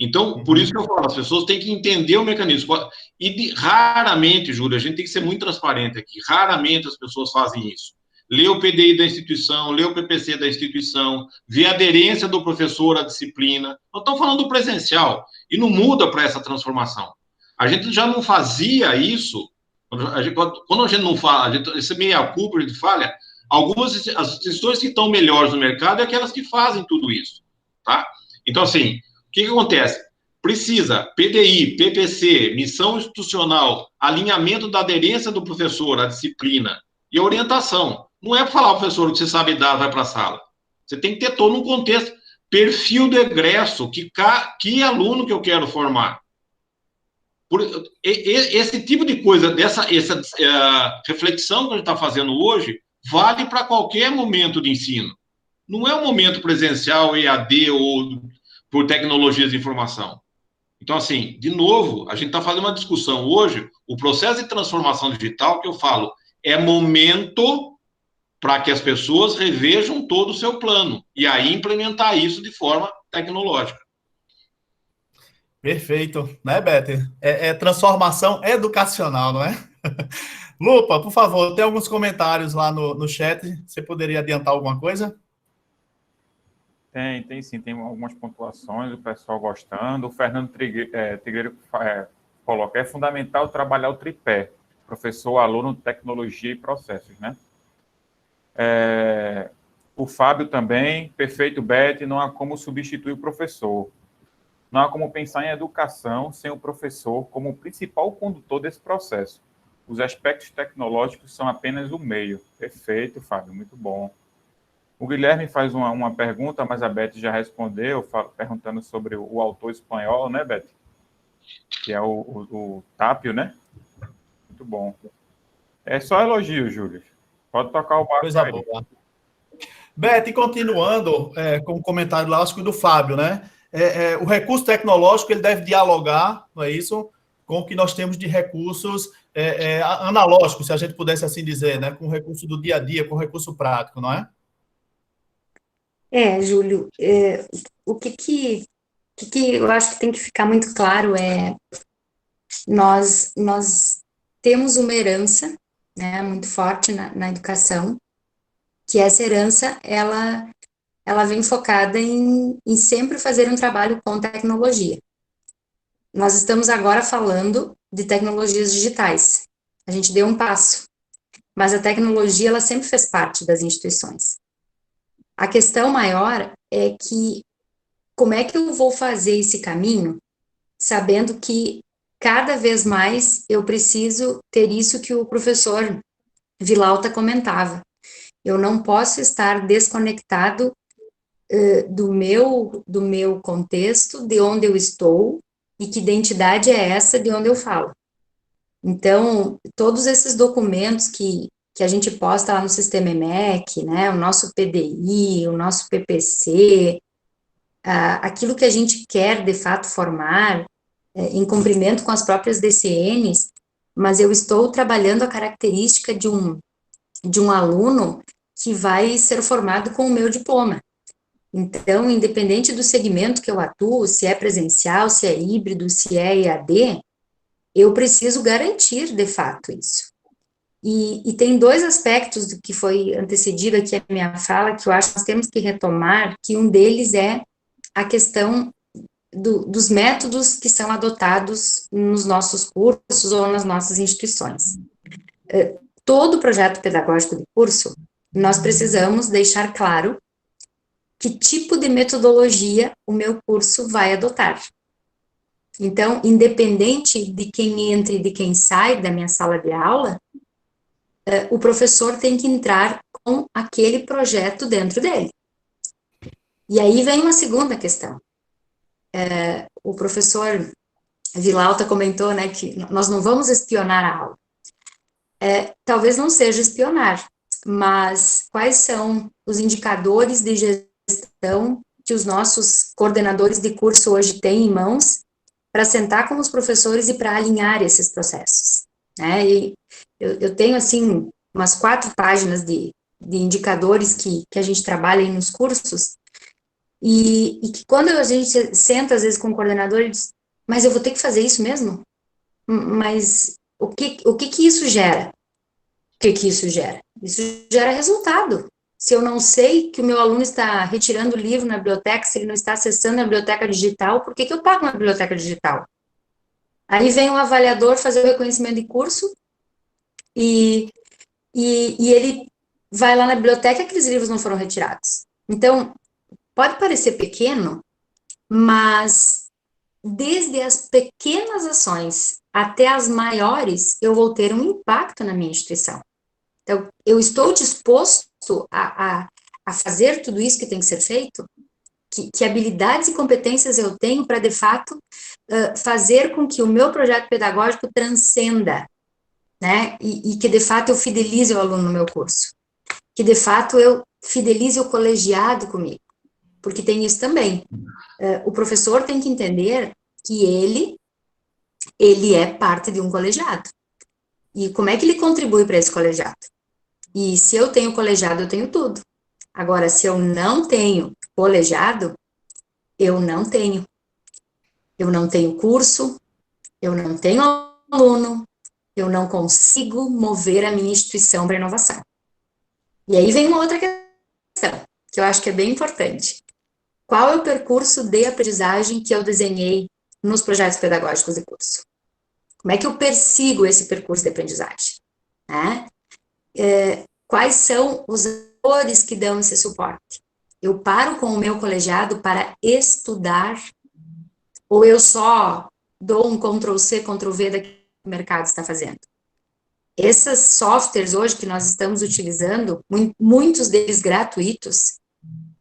Então, por isso que eu falo, as pessoas têm que entender o mecanismo. E raramente, Júlio, a gente tem que ser muito transparente aqui, raramente as pessoas fazem isso. Lê o PDI da instituição, lê o PPC da instituição, vê a aderência do professor à disciplina. Nós estamos falando do presencial, e não muda para essa transformação. A gente já não fazia isso, quando a gente não fala, esse meia-culpa, a gente falha, algumas as instituições que estão melhores no mercado é aquelas que fazem tudo isso, tá? Então, assim, o que acontece? Precisa PDI, PPC, missão institucional, alinhamento da aderência do professor à disciplina e orientação. Não é para falar ao professor o que você sabe dar, vai para a sala. Você tem que ter todo um contexto, perfil do egresso, que aluno que eu quero formar. Esse tipo de coisa, essa reflexão que a gente está fazendo hoje, vale para qualquer momento de ensino. Não é um momento presencial, EAD ou por tecnologias de informação. Então, assim, de novo, a gente está fazendo uma discussão hoje, o processo de transformação digital que eu falo é momento para que as pessoas revejam todo o seu plano e aí implementar isso de forma tecnológica. Perfeito, né, Beth? É transformação educacional, não é? Lupa, por favor, tem alguns comentários lá no chat. Você poderia adiantar alguma coisa? Tem sim, tem algumas pontuações, o pessoal gostando. O Fernando Trigueiro coloca, é fundamental trabalhar o tripé, professor, aluno, tecnologia e processos, né? O Fábio também, perfeito, Beth, não há como substituir o professor. Não há como pensar em educação sem o professor como principal condutor desse processo. Os aspectos tecnológicos são apenas o meio. Perfeito, Fábio, muito bom. O Guilherme faz uma pergunta, mas a Beth já respondeu, perguntando sobre o autor espanhol, né, Beth? Que é o Tápio, né? Muito bom. É só elogio, Júlio. Pode tocar o barco. Coisa boa. Beth, continuando com o comentário lá, acho que do Fábio, né? O recurso tecnológico ele deve dialogar, não é isso? com o que nós temos de recursos analógicos, se a gente pudesse assim dizer, né? Com o recurso do dia a dia, com o recurso prático, não é? Júlio, o que eu acho que tem que ficar muito claro nós temos uma herança, né, muito forte na educação, que essa herança, ela vem focada em sempre fazer um trabalho com tecnologia. Nós estamos agora falando de tecnologias digitais. A gente deu um passo, mas a tecnologia, ela sempre fez parte das instituições. A questão maior é que como é que eu vou fazer esse caminho, sabendo que cada vez mais eu preciso ter isso que o professor Vilauta comentava. Eu não posso estar desconectado do meu contexto, de onde eu estou, e que identidade é essa de onde eu falo. Então, todos esses documentos que a gente posta lá no sistema EMEC, né, o nosso PDI, o nosso PPC, aquilo que a gente quer, de fato, formar, em cumprimento com as próprias DCNs, mas eu estou trabalhando a característica de um aluno que vai ser formado com o meu diploma. Então, independente do segmento que eu atuo, se é presencial, se é híbrido, se é EAD, eu preciso garantir, de fato, isso. E tem dois aspectos do que foi antecedido aqui a minha fala, que eu acho que nós temos que retomar, que um deles é a questão dos métodos que são adotados nos nossos cursos ou nas nossas instituições. Todo projeto pedagógico de curso, nós precisamos deixar claro que tipo de metodologia o meu curso vai adotar. Então, independente de quem entra e de quem sai da minha sala de aula, o professor tem que entrar com aquele projeto dentro dele. E aí vem uma segunda questão. O professor Vilauta comentou, né, que nós não vamos espionar a aula. Talvez não seja espionar, mas quais são os indicadores de gestão que os nossos coordenadores de curso hoje têm em mãos para sentar com os professores e para alinhar esses processos, né? E eu tenho, assim, umas 4 páginas de indicadores que a gente trabalha aí nos cursos, e que quando a gente senta, às vezes, com o coordenador, ele diz, mas eu vou ter que fazer isso mesmo? Mas o que isso gera? O que isso gera? Isso gera resultado. Se eu não sei que o meu aluno está retirando o livro na biblioteca, se ele não está acessando a biblioteca digital, por que eu pago na biblioteca digital? Aí vem um avaliador fazer o reconhecimento de curso e ele vai lá na biblioteca e aqueles livros não foram retirados. Então, pode parecer pequeno, mas desde as pequenas ações até as maiores, eu vou ter um impacto na minha instituição. Então, eu estou disposto a fazer tudo isso que tem que ser feito? Que habilidades e competências eu tenho para, de fato, fazer com que o meu projeto pedagógico transcenda, né? E que, de fato, eu fidelize o aluno no meu curso. Que, de fato, eu fidelize o colegiado comigo. Porque tem isso também. O professor tem que entender que ele é parte de um colegiado. E como é que ele contribui para esse colegiado? E se eu tenho colegiado, eu tenho tudo. Agora, se eu não tenho colegiado, eu não tenho. Eu não tenho curso, eu não tenho aluno, eu não consigo mover a minha instituição para inovação. E aí vem uma outra questão, que eu acho que é bem importante. Qual é o percurso de aprendizagem que eu desenhei nos projetos pedagógicos de curso? Como é que eu persigo esse percurso de aprendizagem? Né? Quais são os atores que dão esse suporte? Eu paro com o meu colegiado para estudar, ou eu só dou um Ctrl+C, Ctrl+V daquilo que o mercado está fazendo? Esses softwares hoje que nós estamos utilizando, muitos deles gratuitos,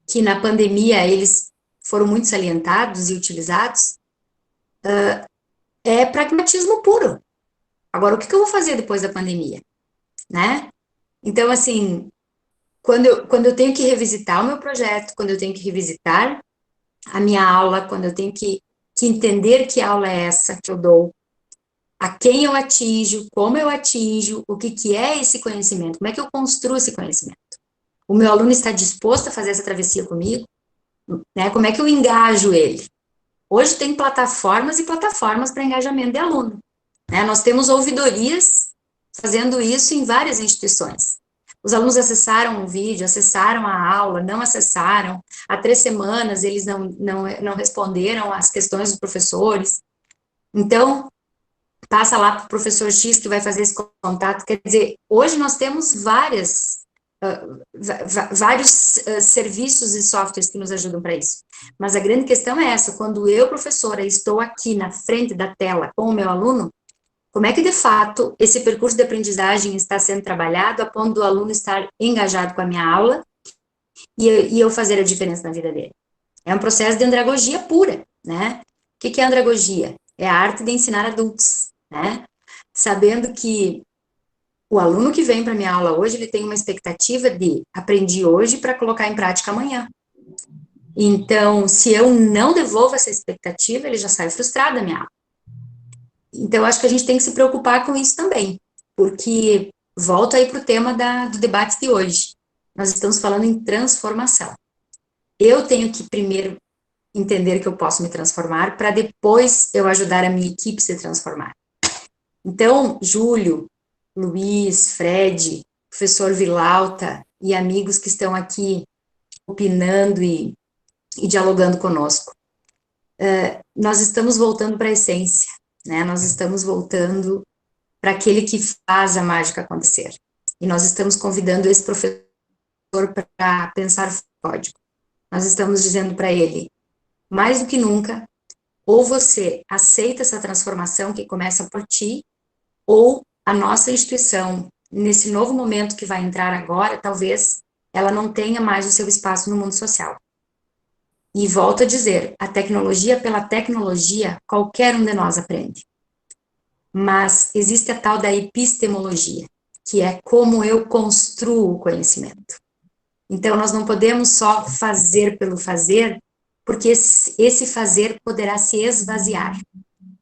que na pandemia eles foram muito salientados e utilizados, é pragmatismo puro. Agora, o que eu vou fazer depois da pandemia? Né? Então, assim, quando eu tenho que revisitar o meu projeto, quando eu tenho que revisitar a minha aula, quando eu tenho que entender que aula é essa que eu dou, a quem eu atinjo, como eu atinjo, o que é esse conhecimento, como é que eu construo esse conhecimento. O meu aluno está disposto a fazer essa travessia comigo? Né? Como é que eu engajo ele? Hoje tem plataformas e plataformas para engajamento de aluno. Né? Nós temos ouvidorias fazendo isso em várias instituições. Os alunos acessaram o vídeo, acessaram a aula, não acessaram. Há 3 semanas eles não responderam às questões dos professores. Então, passa lá para o professor X que vai fazer esse contato. Quer dizer, hoje nós temos vários serviços e softwares que nos ajudam para isso. Mas a grande questão é essa, quando eu, professora, estou aqui na frente da tela com o meu aluno, como é que, de fato, esse percurso de aprendizagem está sendo trabalhado a ponto do aluno estar engajado com a minha aula e eu fazer a diferença na vida dele? É um processo de andragogia pura, né? O que é andragogia? É a arte de ensinar adultos, né? Sabendo que o aluno que vem para minha aula hoje, ele tem uma expectativa de aprendi hoje para colocar em prática amanhã. Então, se eu não devolvo essa expectativa, ele já sai frustrado da minha aula. Então, acho que a gente tem que se preocupar com isso também, porque volto aí para o tema do debate de hoje. Nós estamos falando em transformação. Eu tenho que primeiro entender que eu posso me transformar, para depois eu ajudar a minha equipe a se transformar. Então, Júlio, Luiz, Fred, professor Vilauta e amigos que estão aqui opinando e dialogando conosco, nós estamos voltando para a essência, né? Nós estamos voltando para aquele que faz a mágica acontecer. E nós estamos convidando esse professor para pensar o código. Nós estamos dizendo para ele, mais do que nunca, ou você aceita essa transformação que começa por ti, ou a nossa instituição, nesse novo momento que vai entrar agora, talvez ela não tenha mais o seu espaço no mundo social. E volto a dizer, a tecnologia pela tecnologia, qualquer um de nós aprende. Mas existe a tal da epistemologia, que é como eu construo o conhecimento. Então, nós não podemos só fazer pelo fazer, porque esse fazer poderá se esvaziar.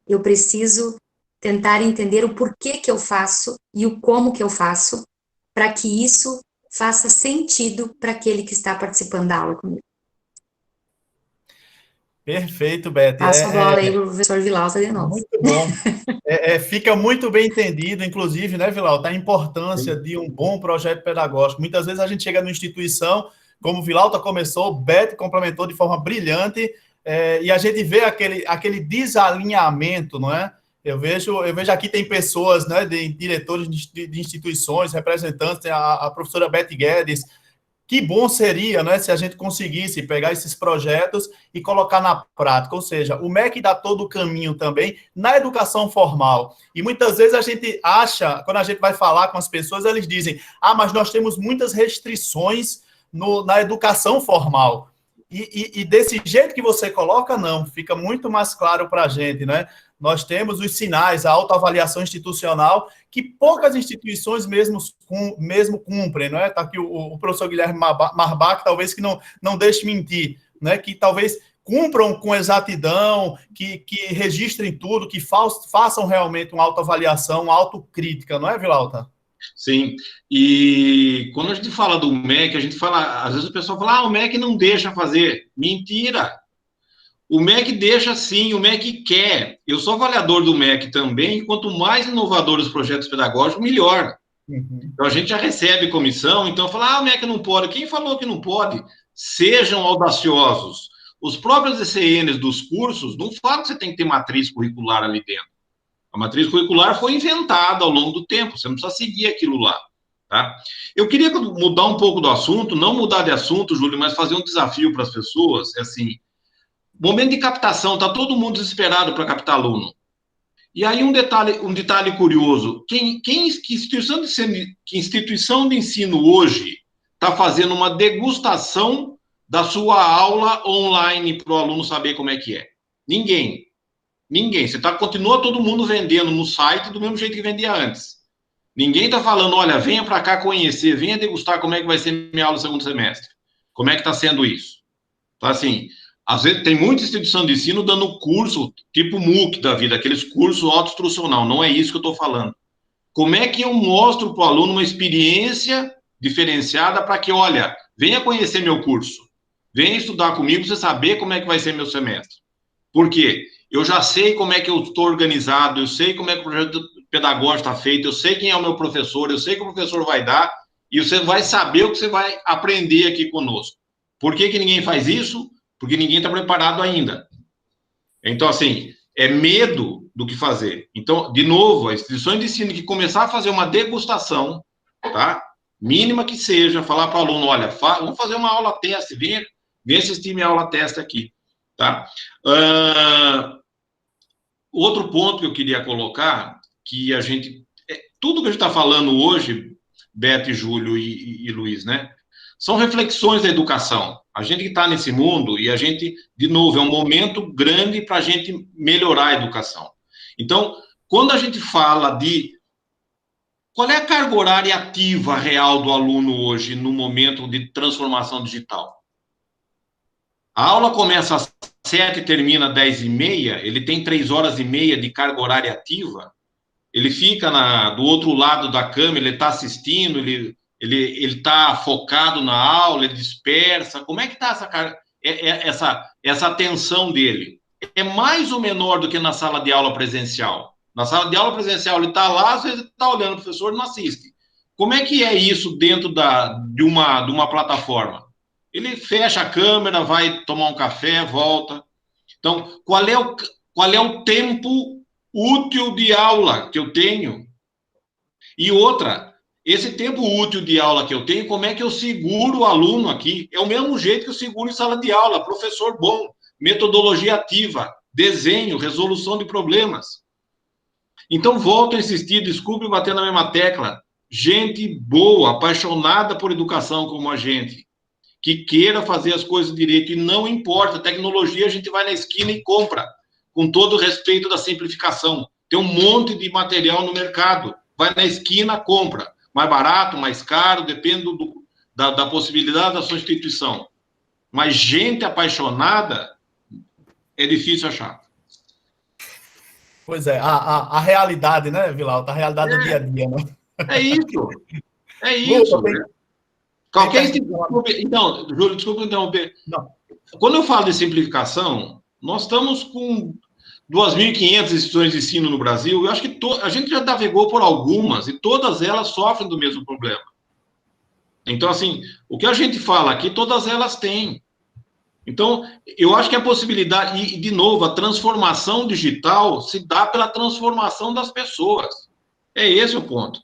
Eu preciso tentar entender o porquê que eu faço e o como que eu faço, para que isso faça sentido para aquele que está participando da aula comigo. Perfeito, Beth. Passo a bola aí para o professor Vilauta de novo. Muito bom. Fica muito bem entendido, inclusive, né, Vilauta, a importância de um bom projeto pedagógico. Muitas vezes a gente chega numa instituição, como o Vilauta começou, Beth complementou de forma brilhante, e a gente vê aquele desalinhamento, não é? Eu vejo aqui tem pessoas, né, diretores de instituições, representantes, a professora Beth Guedes. Que bom seria, né, se a gente conseguisse pegar esses projetos e colocar na prática, ou seja, o MEC dá todo o caminho também na educação formal. E muitas vezes a gente acha, quando a gente vai falar com as pessoas, eles dizem, mas nós temos muitas restrições na educação formal. E desse jeito que você coloca, não, fica muito mais claro para a gente, né? Nós temos os sinais, a autoavaliação institucional, que poucas instituições mesmo cumprem, não é? Está aqui o professor Guilherme Marbach, talvez que não deixe mentir, né? Que talvez cumpram com exatidão, que registrem tudo, que façam realmente uma autoavaliação, uma autocrítica, não é, Vilauta? Sim, e quando a gente fala do MEC, a gente fala, às vezes o pessoal fala, o MEC não deixa fazer. Mentira! O MEC deixa sim, o MEC quer. Eu sou avaliador do MEC também, e quanto mais inovadores os projetos pedagógicos, melhor. Uhum. Então a gente já recebe comissão, então fala, o MEC não pode. Quem falou que não pode? Sejam audaciosos. Os próprios ECNs dos cursos não falam que você tem que ter matriz curricular ali dentro. A matriz curricular foi inventada ao longo do tempo, você não precisa seguir aquilo lá, tá? Eu queria mudar um pouco do assunto, não mudar de assunto, Júlio, mas fazer um desafio para as pessoas, assim, momento de captação, tá todo mundo desesperado para captar aluno. E aí um detalhe curioso, que instituição de ensino hoje está fazendo uma degustação da sua aula online para o aluno saber como é que é? Ninguém. Continua todo mundo vendendo no site do mesmo jeito que vendia antes. Ninguém está falando, olha, venha para cá conhecer, venha degustar como é que vai ser minha aula no segundo semestre. Como é que está sendo isso? Então, assim, Às vezes tem muita instituição de ensino dando curso, tipo MOOC da vida, aqueles cursos autoinstrucional, não é isso que eu estou falando. Como é que eu mostro para o aluno uma experiência diferenciada para que, olha, venha conhecer meu curso, venha estudar comigo para você saber como é que vai ser meu semestre. Por quê? Eu já sei como é que eu estou organizado, eu sei como é que o projeto pedagógico está feito, eu sei quem é o meu professor, eu sei que o professor vai dar, e você vai saber o que você vai aprender aqui conosco. Por que que ninguém faz isso? Porque ninguém está preparado ainda. Então, assim, é medo do que fazer. Então, de novo, as instituições de ensino que começar a fazer uma degustação, tá? Mínima que seja, falar para o aluno, olha, vamos fazer uma aula teste, vem assistir minha aula teste aqui, tá? Outro ponto que eu queria colocar, que a gente, tudo que a gente está falando hoje, Beto, Júlio e Luiz, né? São reflexões da educação. A gente que está nesse mundo, e a gente, de novo, é um momento grande para a gente melhorar a educação. Então, quando a gente fala de qual é a carga horária ativa real do aluno hoje, no momento de transformação digital? A aula começa às 7 e termina às 10h30, ele tem 3 horas e meia de carga horária ativa, ele fica do outro lado da câmera, ele está assistindo, ele está focado na aula, ele dispersa. Como é que está essa atenção dele? É mais ou menor do que na sala de aula presencial. Na sala de aula presencial, ele está lá, às vezes ele está olhando o professor e não assiste. Como é que é isso dentro de uma plataforma? Ele fecha a câmera, vai tomar um café, volta. Então, qual é o tempo útil de aula que eu tenho? E outra, esse tempo útil de aula que eu tenho, como é que eu seguro o aluno aqui? É o mesmo jeito que eu seguro em sala de aula, professor bom, metodologia ativa, desenho, resolução de problemas. Então, volto a insistir, desculpe bater na mesma tecla, gente boa, apaixonada por educação como a gente, que queira fazer as coisas direito, e não importa, tecnologia a gente vai na esquina e compra, com todo o respeito da simplificação. Tem um monte de material no mercado, vai na esquina, compra. Mais barato, mais caro, depende da possibilidade da sua instituição. Mas gente apaixonada é difícil achar. Pois é, a realidade, né, Vilalta? A realidade do dia a dia, né? É isso. É isso. Qualquer instituição... Então, Júlio, desculpa interromper. Não. Quando eu falo de simplificação, nós estamos com 2.500 instituições de ensino no Brasil. Eu acho que a gente já navegou por algumas, e todas elas sofrem do mesmo problema. Então, assim, o que a gente fala aqui, todas elas têm. Então, eu acho que a possibilidade, e de novo, a transformação digital se dá pela transformação das pessoas. É esse o ponto.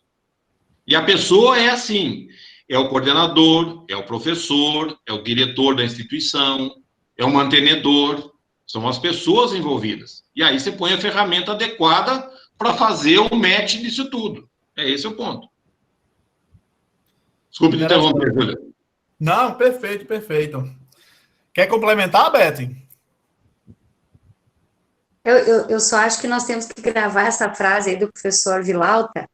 E a pessoa é assim, é o coordenador, é o professor, é o diretor da instituição, é o mantenedor, são as pessoas envolvidas. E aí você põe a ferramenta adequada para fazer o match disso tudo. É esse o ponto. Desculpe te interromper, Júlio. Não, perfeito, perfeito. Quer complementar, Betty? Eu só acho que nós temos que gravar essa frase aí do professor Vilalta,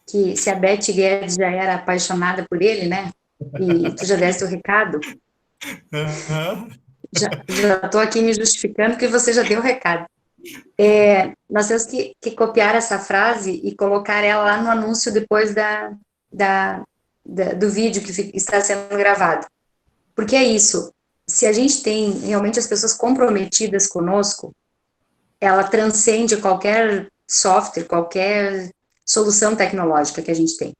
que se a Beth Guedes já era apaixonada por ele, né? E tu já deste o recado. Já estou aqui me justificando que você já deu o recado. Nós temos que copiar essa frase e colocar ela lá no anúncio depois do vídeo que está sendo gravado. Porque é isso. Se a gente tem realmente as pessoas comprometidas conosco, ela transcende qualquer software, qualquer solução tecnológica que a gente tem.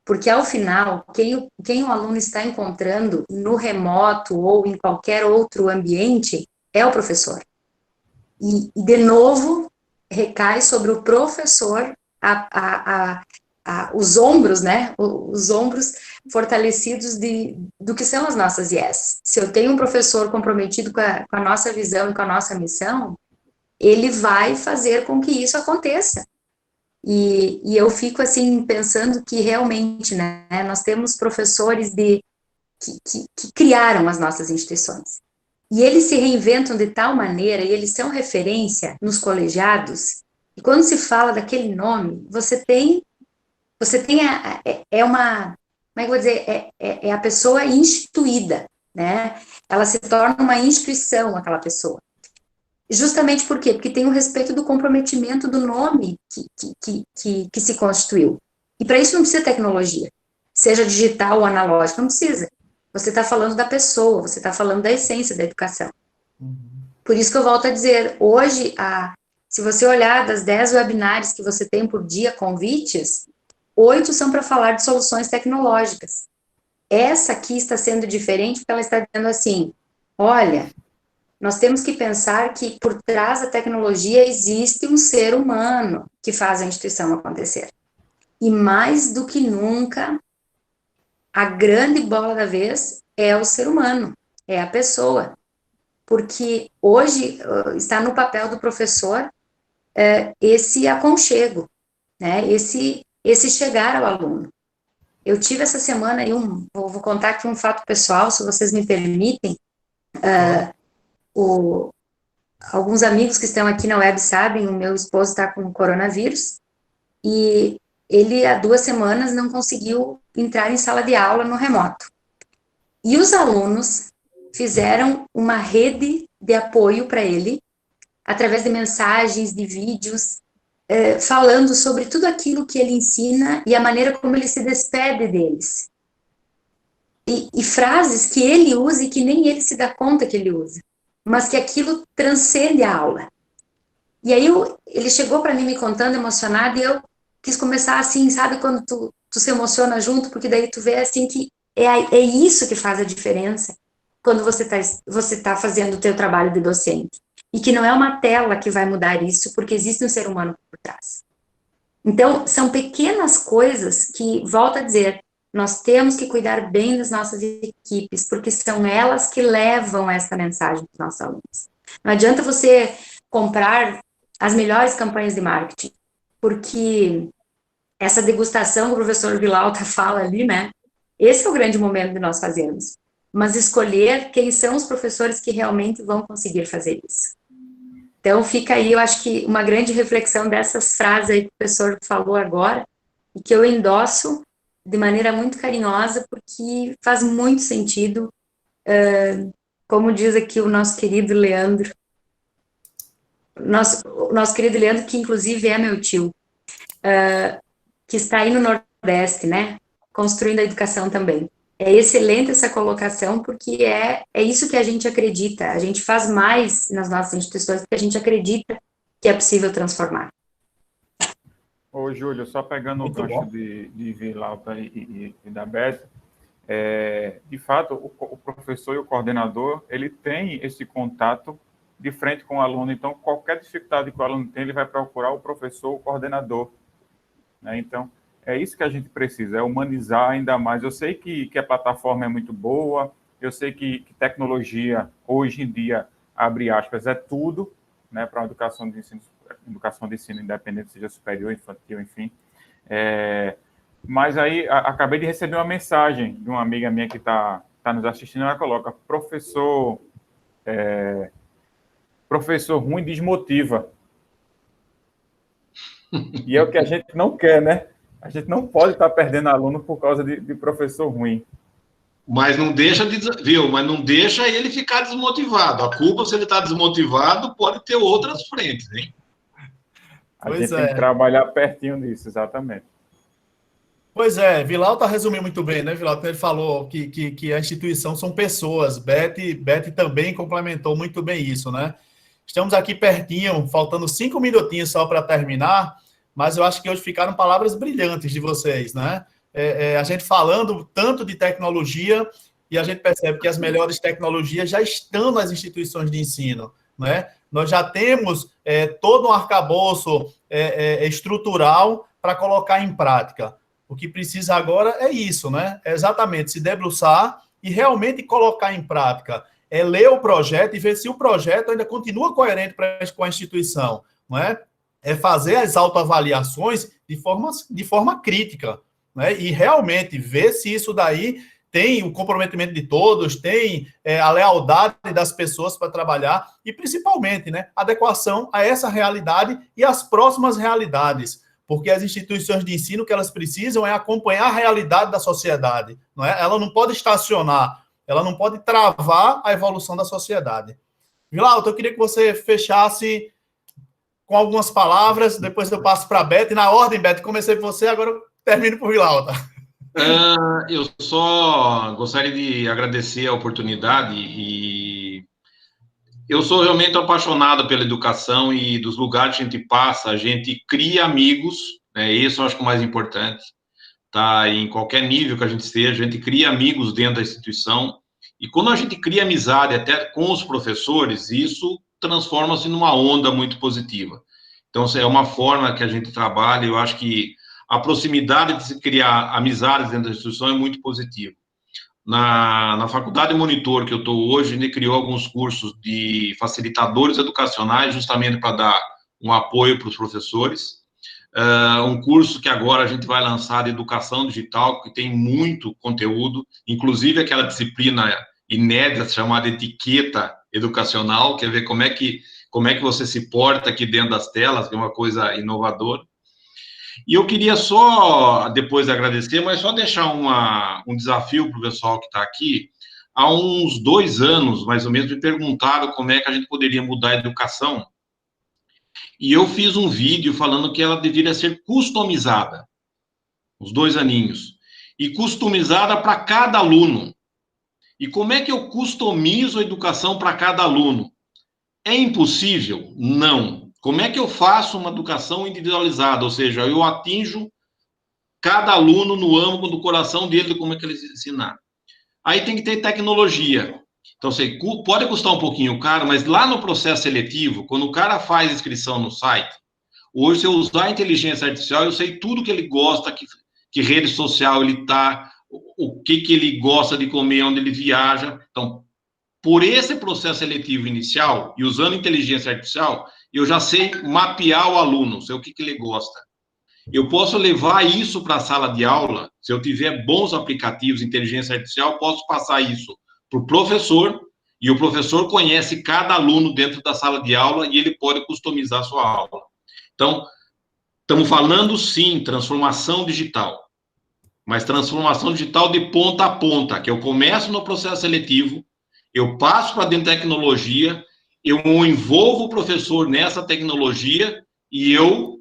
Porque, ao final, quem o aluno está encontrando no remoto ou em qualquer outro ambiente é o professor. E de novo, recai sobre o professor os ombros, né? Os ombros fortalecidos do que são as nossas IES. Se eu tenho um professor comprometido com a nossa visão e com a nossa missão, ele vai fazer com que isso aconteça. E eu fico, assim, pensando que realmente, né, nós temos professores que criaram as nossas instituições. E eles se reinventam de tal maneira, e eles são referência nos colegiados, e quando se fala daquele nome, você tem uma, como é que eu vou dizer, é a pessoa instituída né? Ela se torna uma instituição, aquela pessoa. Justamente por quê? Porque tem o respeito do comprometimento do nome que se constituiu. E para isso não precisa tecnologia, seja digital ou analógica, não precisa. Você está falando da pessoa, você está falando da essência da educação. Por isso que eu volto a dizer, hoje, se você olhar das 10 webinários que você tem por dia, convites, 8 são para falar de soluções tecnológicas. Essa aqui está sendo diferente porque ela está dizendo assim, olha, nós temos que pensar que por trás da tecnologia existe um ser humano que faz a instituição acontecer. E mais do que nunca, a grande bola da vez é o ser humano, é a pessoa. Porque hoje está no papel do professor esse aconchego, né? Esse chegar ao aluno. Eu tive essa semana aí vou contar aqui um fato pessoal, se vocês me permitem. Alguns amigos que estão aqui na web sabem, o meu esposo está com coronavírus, e ele há 2 semanas não conseguiu entrar em sala de aula no remoto. E os alunos fizeram uma rede de apoio para ele, através de mensagens, de vídeos, falando sobre tudo aquilo que ele ensina e a maneira como ele se despede deles. E frases que ele usa e que nem ele se dá conta que ele usa, mas que aquilo transcende a aula. E aí ele chegou para mim me contando, emocionado, e eu quis começar assim, sabe, quando tu se emociona junto, porque daí tu vê assim que é isso que faz a diferença quando você tá fazendo o teu trabalho de docente. E que não é uma tela que vai mudar isso, porque existe um ser humano por trás. Então, são pequenas coisas que, volto a dizer, nós temos que cuidar bem das nossas equipes, porque são elas que levam essa mensagem para os nossos alunos. Não adianta você comprar as melhores campanhas de marketing, porque essa degustação que o professor Vilauta fala ali, né? Esse é o grande momento de nós fazermos. Mas escolher quem são os professores que realmente vão conseguir fazer isso. Então, fica aí, eu acho que uma grande reflexão dessas frases aí que o professor falou agora, e que eu endosso de maneira muito carinhosa, porque faz muito sentido, como diz aqui o nosso querido Leandro, nosso querido Leandro, que inclusive é meu tio, que está aí no Nordeste, né, construindo a educação também. É excelente essa colocação, porque é isso que a gente acredita. A gente faz mais nas nossas instituições porque a gente acredita que é possível transformar. Ô, Júlio, só pegando o gancho de Vilauta e da Beth, de fato, o professor e o coordenador, ele tem esse contato de frente com o aluno. Então, qualquer dificuldade que o aluno tem, ele vai procurar o professor, o coordenador, né? Então, é isso que a gente precisa, é humanizar ainda mais. Eu sei que a plataforma é muito boa, eu sei que tecnologia, hoje em dia, abre aspas, é tudo, né, para a educação de ensino independente, seja superior, infantil, enfim. Mas aí, acabei de receber uma mensagem de uma amiga minha que tá nos assistindo, ela coloca, professor ruim desmotiva. E é o que a gente não quer, né? A gente não pode estar perdendo aluno por causa de professor ruim. Mas não deixa mas não deixa ele ficar desmotivado. A culpa, se ele está desmotivado, pode ter outras frentes, hein? A gente tem que trabalhar pertinho disso, exatamente. Pois é, Vilauta resumiu muito bem, né, Vilauta? Ele falou que a instituição são pessoas. Beth também complementou muito bem isso, né? Estamos aqui pertinho, faltando 5 minutinhos só para terminar, mas eu acho que hoje ficaram palavras brilhantes de vocês, né? A gente falando tanto de tecnologia, e a gente percebe que as melhores tecnologias já estão nas instituições de ensino, né? Nós já temos todo um arcabouço estrutural para colocar em prática. O que precisa agora é isso, né? É exatamente se debruçar e realmente colocar em prática. É ler o projeto e ver se o projeto ainda continua coerente com a instituição, não é? É fazer as autoavaliações de forma crítica, né? E realmente ver se isso daí tem o comprometimento de todos, tem a lealdade das pessoas para trabalhar e, principalmente, né, adequação a essa realidade e às próximas realidades, porque as instituições de ensino, o que elas precisam é acompanhar a realidade da sociedade, não é? Ela não pode estacionar ela não pode travar a evolução da sociedade. Vilauta, eu queria que você fechasse com algumas palavras, depois eu passo para a Beth. Na ordem, Beth, comecei por você, agora eu termino por Vilauta. Eu só gostaria de agradecer a oportunidade e eu sou realmente apaixonado pela educação e dos lugares que a gente passa, a gente cria amigos, né? Isso eu acho que é o mais importante, tá? Em qualquer nível que a gente esteja, a gente cria amigos dentro da instituição e quando a gente cria amizade até com os professores, isso transforma-se numa onda muito positiva. Então, é uma forma que a gente trabalha, eu acho que a proximidade de se criar amizades dentro da instituição é muito positiva. Na Faculdade Monitor, que eu estou hoje, a gente criou alguns cursos de facilitadores educacionais, justamente para dar um apoio para os professores. Um curso que agora a gente vai lançar de educação digital, que tem muito conteúdo, inclusive aquela disciplina inédita chamada etiqueta educacional, quer ver como é que você se porta aqui dentro das telas, que é uma coisa inovadora. E eu queria só, depois de agradecer, mas só deixar um desafio para o pessoal que está aqui. Há uns 2 anos, mais ou menos, me perguntaram como é que a gente poderia mudar a educação. E eu fiz um vídeo falando que ela deveria ser customizada, uns 2 aninhos, e customizada para cada aluno. E como é que eu customizo a educação para cada aluno? É impossível? Não. Como é que eu faço uma educação individualizada? Ou seja, eu atinjo cada aluno no âmago do coração dele, como é que ele ensinar. Aí tem que ter tecnologia. Então, sei, pode custar um pouquinho caro, mas lá no processo seletivo, quando o cara faz inscrição no site, hoje, se eu usar a inteligência artificial, eu sei tudo que ele gosta, que rede social ele está, o que ele gosta de comer, onde ele viaja. Então, por esse processo seletivo inicial, e usando inteligência artificial, eu já sei mapear o aluno, sei o que ele gosta. Eu posso levar isso para a sala de aula, se eu tiver bons aplicativos de inteligência artificial, posso passar isso para o professor, e o professor conhece cada aluno dentro da sala de aula e ele pode customizar a sua aula. Então, estamos falando, sim, transformação digital, mas transformação digital de ponta a ponta, que eu começo no processo seletivo, eu passo para dentro da tecnologia, eu envolvo o professor nessa tecnologia e eu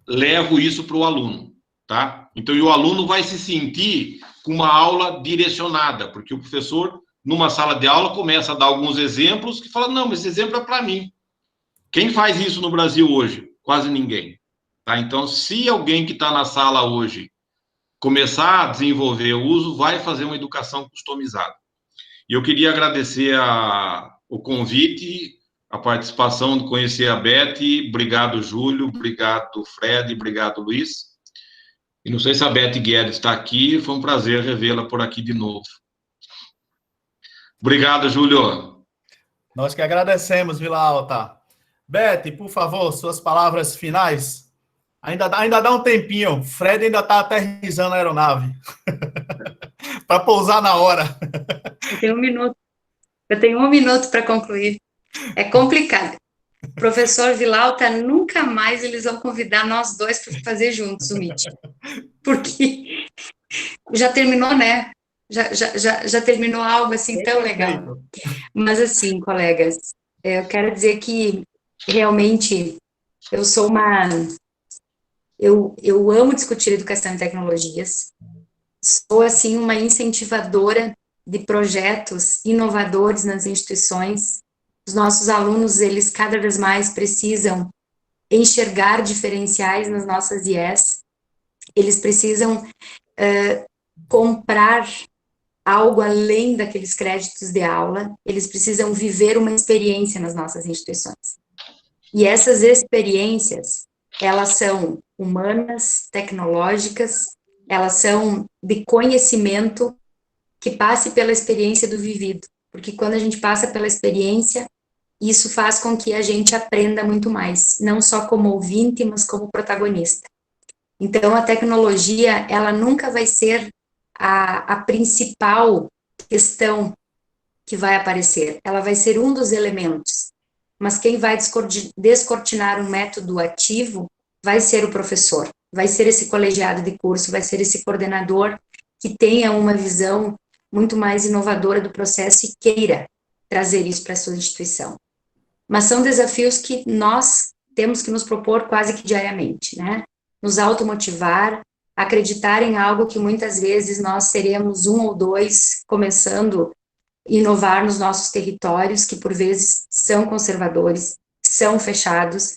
levo isso para o aluno, tá? Então, o aluno vai se sentir com uma aula direcionada, porque o professor, numa sala de aula, começa a dar alguns exemplos que fala, não, mas esse exemplo é para mim. Quem faz isso no Brasil hoje? Quase ninguém, tá? Então, se alguém que está na sala hoje começar a desenvolver o uso, vai fazer uma educação customizada. E eu queria agradecer o convite, a participação, de conhecer a Beth. Obrigado, Júlio. Obrigado, Fred. Obrigado, Luiz. E não sei se a Beth Guedes está aqui. Foi um prazer revê-la por aqui de novo. Obrigado, Júlio. Nós que agradecemos, Vilauta. Beth, por favor, suas palavras finais. Ainda dá um tempinho. Fred ainda está aterrissando a aeronave. Para pousar na hora. Eu tenho um minuto para concluir. É complicado. Professor Vilauta, nunca mais eles vão convidar nós dois para fazer juntos o Meet. Porque já terminou, né? Já terminou algo assim tão legal. Mas assim, colegas, eu quero dizer que realmente eu sou eu amo discutir educação e tecnologias. Sou assim uma incentivadora de projetos inovadores nas instituições. Os nossos alunos, eles cada vez mais precisam enxergar diferenciais nas nossas IES, eles precisam comprar algo além daqueles créditos de aula, eles precisam viver uma experiência nas nossas instituições. E essas experiências, elas são humanas, tecnológicas, elas são de conhecimento que passe pela experiência do vivido, porque quando a gente passa pela experiência, isso faz com que a gente aprenda muito mais, não só como ouvinte, mas como protagonista. Então, a tecnologia, ela nunca vai ser a principal questão que vai aparecer, ela vai ser um dos elementos, mas quem vai descortinar um método ativo vai ser o professor, vai ser esse colegiado de curso, vai ser esse coordenador que tenha uma visão muito mais inovadora do processo e queira trazer isso para a sua instituição. Mas são desafios que nós temos que nos propor quase que diariamente, né? Nos automotivar, acreditar em algo que muitas vezes nós seremos 1 ou 2 começando a inovar nos nossos territórios, que por vezes são conservadores, são fechados,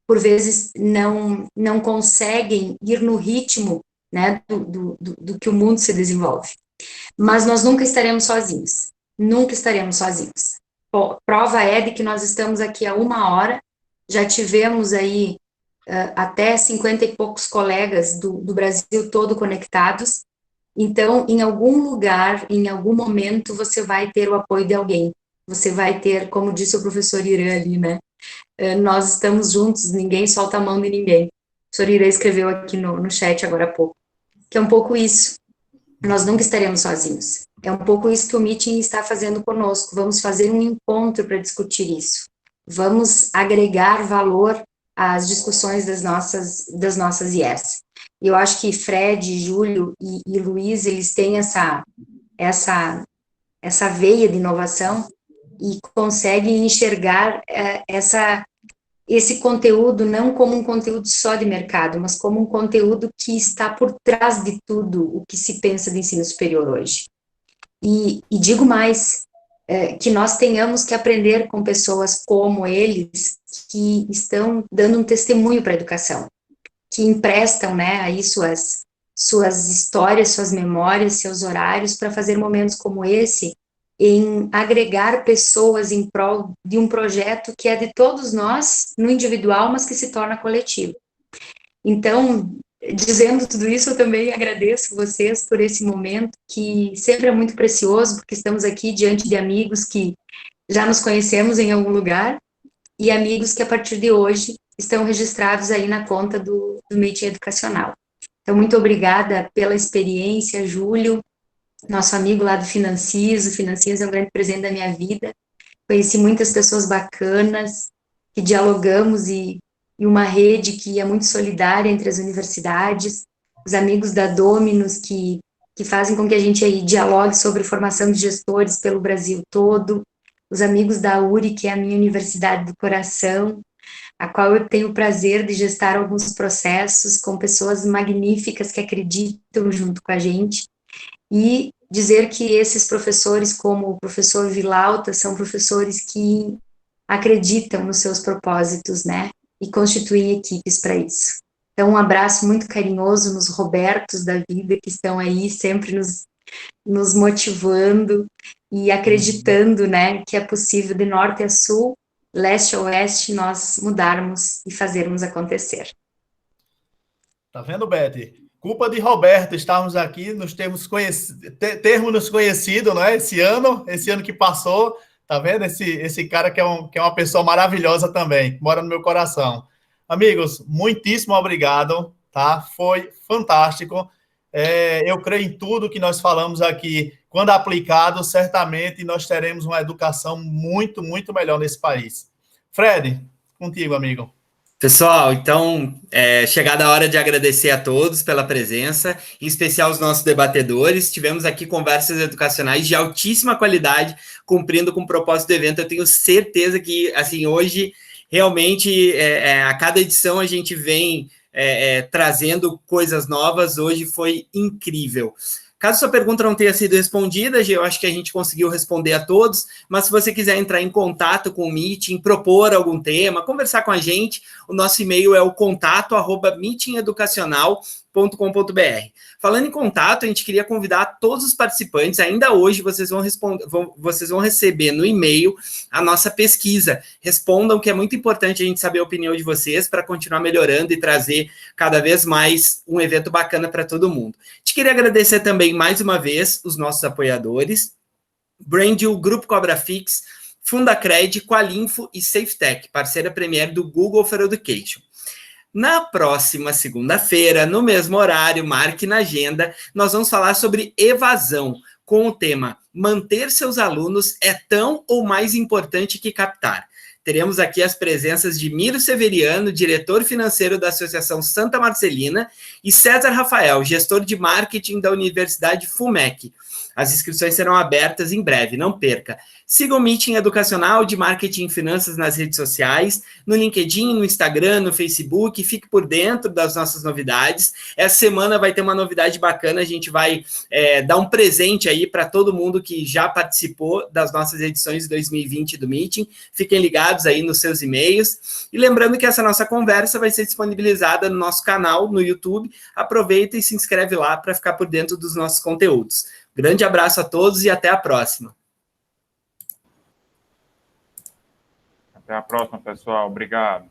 por vezes não conseguem ir no ritmo, né, do que o mundo se desenvolve. Mas nós nunca estaremos sozinhos, nunca estaremos sozinhos. Prova é de que nós estamos aqui há 1 hora, já tivemos aí até 50 e poucos colegas do Brasil todo conectados. Então, em algum lugar, em algum momento, você vai ter o apoio de alguém. Você vai ter, como disse o professor Irã ali, né? Nós estamos juntos, ninguém solta a mão de ninguém. O professor Irã escreveu aqui no chat agora há pouco. Que é um pouco isso. Nós nunca estaremos sozinhos. É um pouco isso que o Meeting está fazendo conosco. Vamos fazer um encontro para discutir isso. Vamos agregar valor às discussões das nossas IES. E eu acho que Fred, Júlio e Luiz, eles têm essa veia de inovação e conseguem enxergar esse conteúdo não como um conteúdo só de mercado, mas como um conteúdo que está por trás de tudo o que se pensa de ensino superior hoje. E digo mais, que nós tenhamos que aprender com pessoas como eles, que estão dando um testemunho para a educação, que emprestam, né, aí suas histórias, suas memórias, seus horários para fazer momentos como esse, em agregar pessoas em prol de um projeto que é de todos nós, no individual, mas que se torna coletivo. Então, dizendo tudo isso, eu também agradeço vocês por esse momento, que sempre é muito precioso, porque estamos aqui diante de amigos que já nos conhecemos em algum lugar, e amigos que, a partir de hoje, estão registrados aí na conta do Meeting Educacional. Então, muito obrigada pela experiência, Júlio, nosso amigo lá do Financias. O Financias é um grande presente da minha vida. Conheci muitas pessoas bacanas, que dialogamos, e uma rede que é muito solidária entre as universidades, os amigos da Dominus, que fazem com que a gente aí dialogue sobre formação de gestores pelo Brasil todo, os amigos da URI, que é a minha universidade do coração, a qual eu tenho o prazer de gestar alguns processos com pessoas magníficas que acreditam junto com a gente, e dizer que esses professores, como o professor Vilauta, são professores que acreditam nos seus propósitos, né, e constituem equipes para isso. Então, um abraço muito carinhoso nos Robertos da vida, que estão aí sempre nos motivando e acreditando, né, que é possível de norte a sul, leste a oeste, nós mudarmos e fazermos acontecer. Tá vendo, Beth? Culpa de Roberto estarmos aqui, termos nos conhecido, não é? Esse ano que passou, tá vendo? Esse cara que é uma pessoa maravilhosa também, que mora no meu coração. Amigos, muitíssimo obrigado, tá? Foi fantástico. Eu creio em tudo que nós falamos aqui. Quando aplicado, certamente nós teremos uma educação muito, muito melhor nesse país. Fred, contigo, amigo. Pessoal, então, chegada a hora de agradecer a todos pela presença, em especial os nossos debatedores. Tivemos aqui conversas educacionais de altíssima qualidade, cumprindo com o propósito do evento. Eu tenho certeza que, assim, hoje, realmente, a cada edição a gente vem trazendo coisas novas. Hoje foi incrível. Caso sua pergunta não tenha sido respondida, eu acho que a gente conseguiu responder a todos, mas se você quiser entrar em contato com o Meeting, propor algum tema, conversar com a gente, o nosso e-mail é o contato@meetingeducacional.com.br. Falando em contato, a gente queria convidar todos os participantes, ainda hoje vocês vão receber no e-mail a nossa pesquisa. Respondam, que é muito importante a gente saber a opinião de vocês para continuar melhorando e trazer cada vez mais um evento bacana para todo mundo. A gente queria agradecer também mais uma vez os nossos apoiadores, Brandil, Grupo Cobra Fix, Fundacred, Qualinfo e SafeTech, parceira premier do Google for Education. Na próxima segunda-feira, no mesmo horário, marque na agenda, nós vamos falar sobre evasão, com o tema Manter seus alunos é tão ou mais importante que captar. Teremos aqui as presenças de Miro Severiano, diretor financeiro da Associação Santa Marcelina, e César Rafael, gestor de marketing da Universidade FUMEC. As inscrições serão abertas em breve, não perca. Siga o Meeting Educacional de Marketing e Finanças nas redes sociais, no LinkedIn, no Instagram, no Facebook, fique por dentro das nossas novidades. Essa semana vai ter uma novidade bacana, a gente vai dar um presente aí para todo mundo que já participou das nossas edições de 2020 do Meeting. Fiquem ligados aí nos seus e-mails. E lembrando que essa nossa conversa vai ser disponibilizada no nosso canal, no YouTube. Aproveita e se inscreve lá para ficar por dentro dos nossos conteúdos. Grande abraço a todos e até a próxima. Até a próxima, pessoal. Obrigado.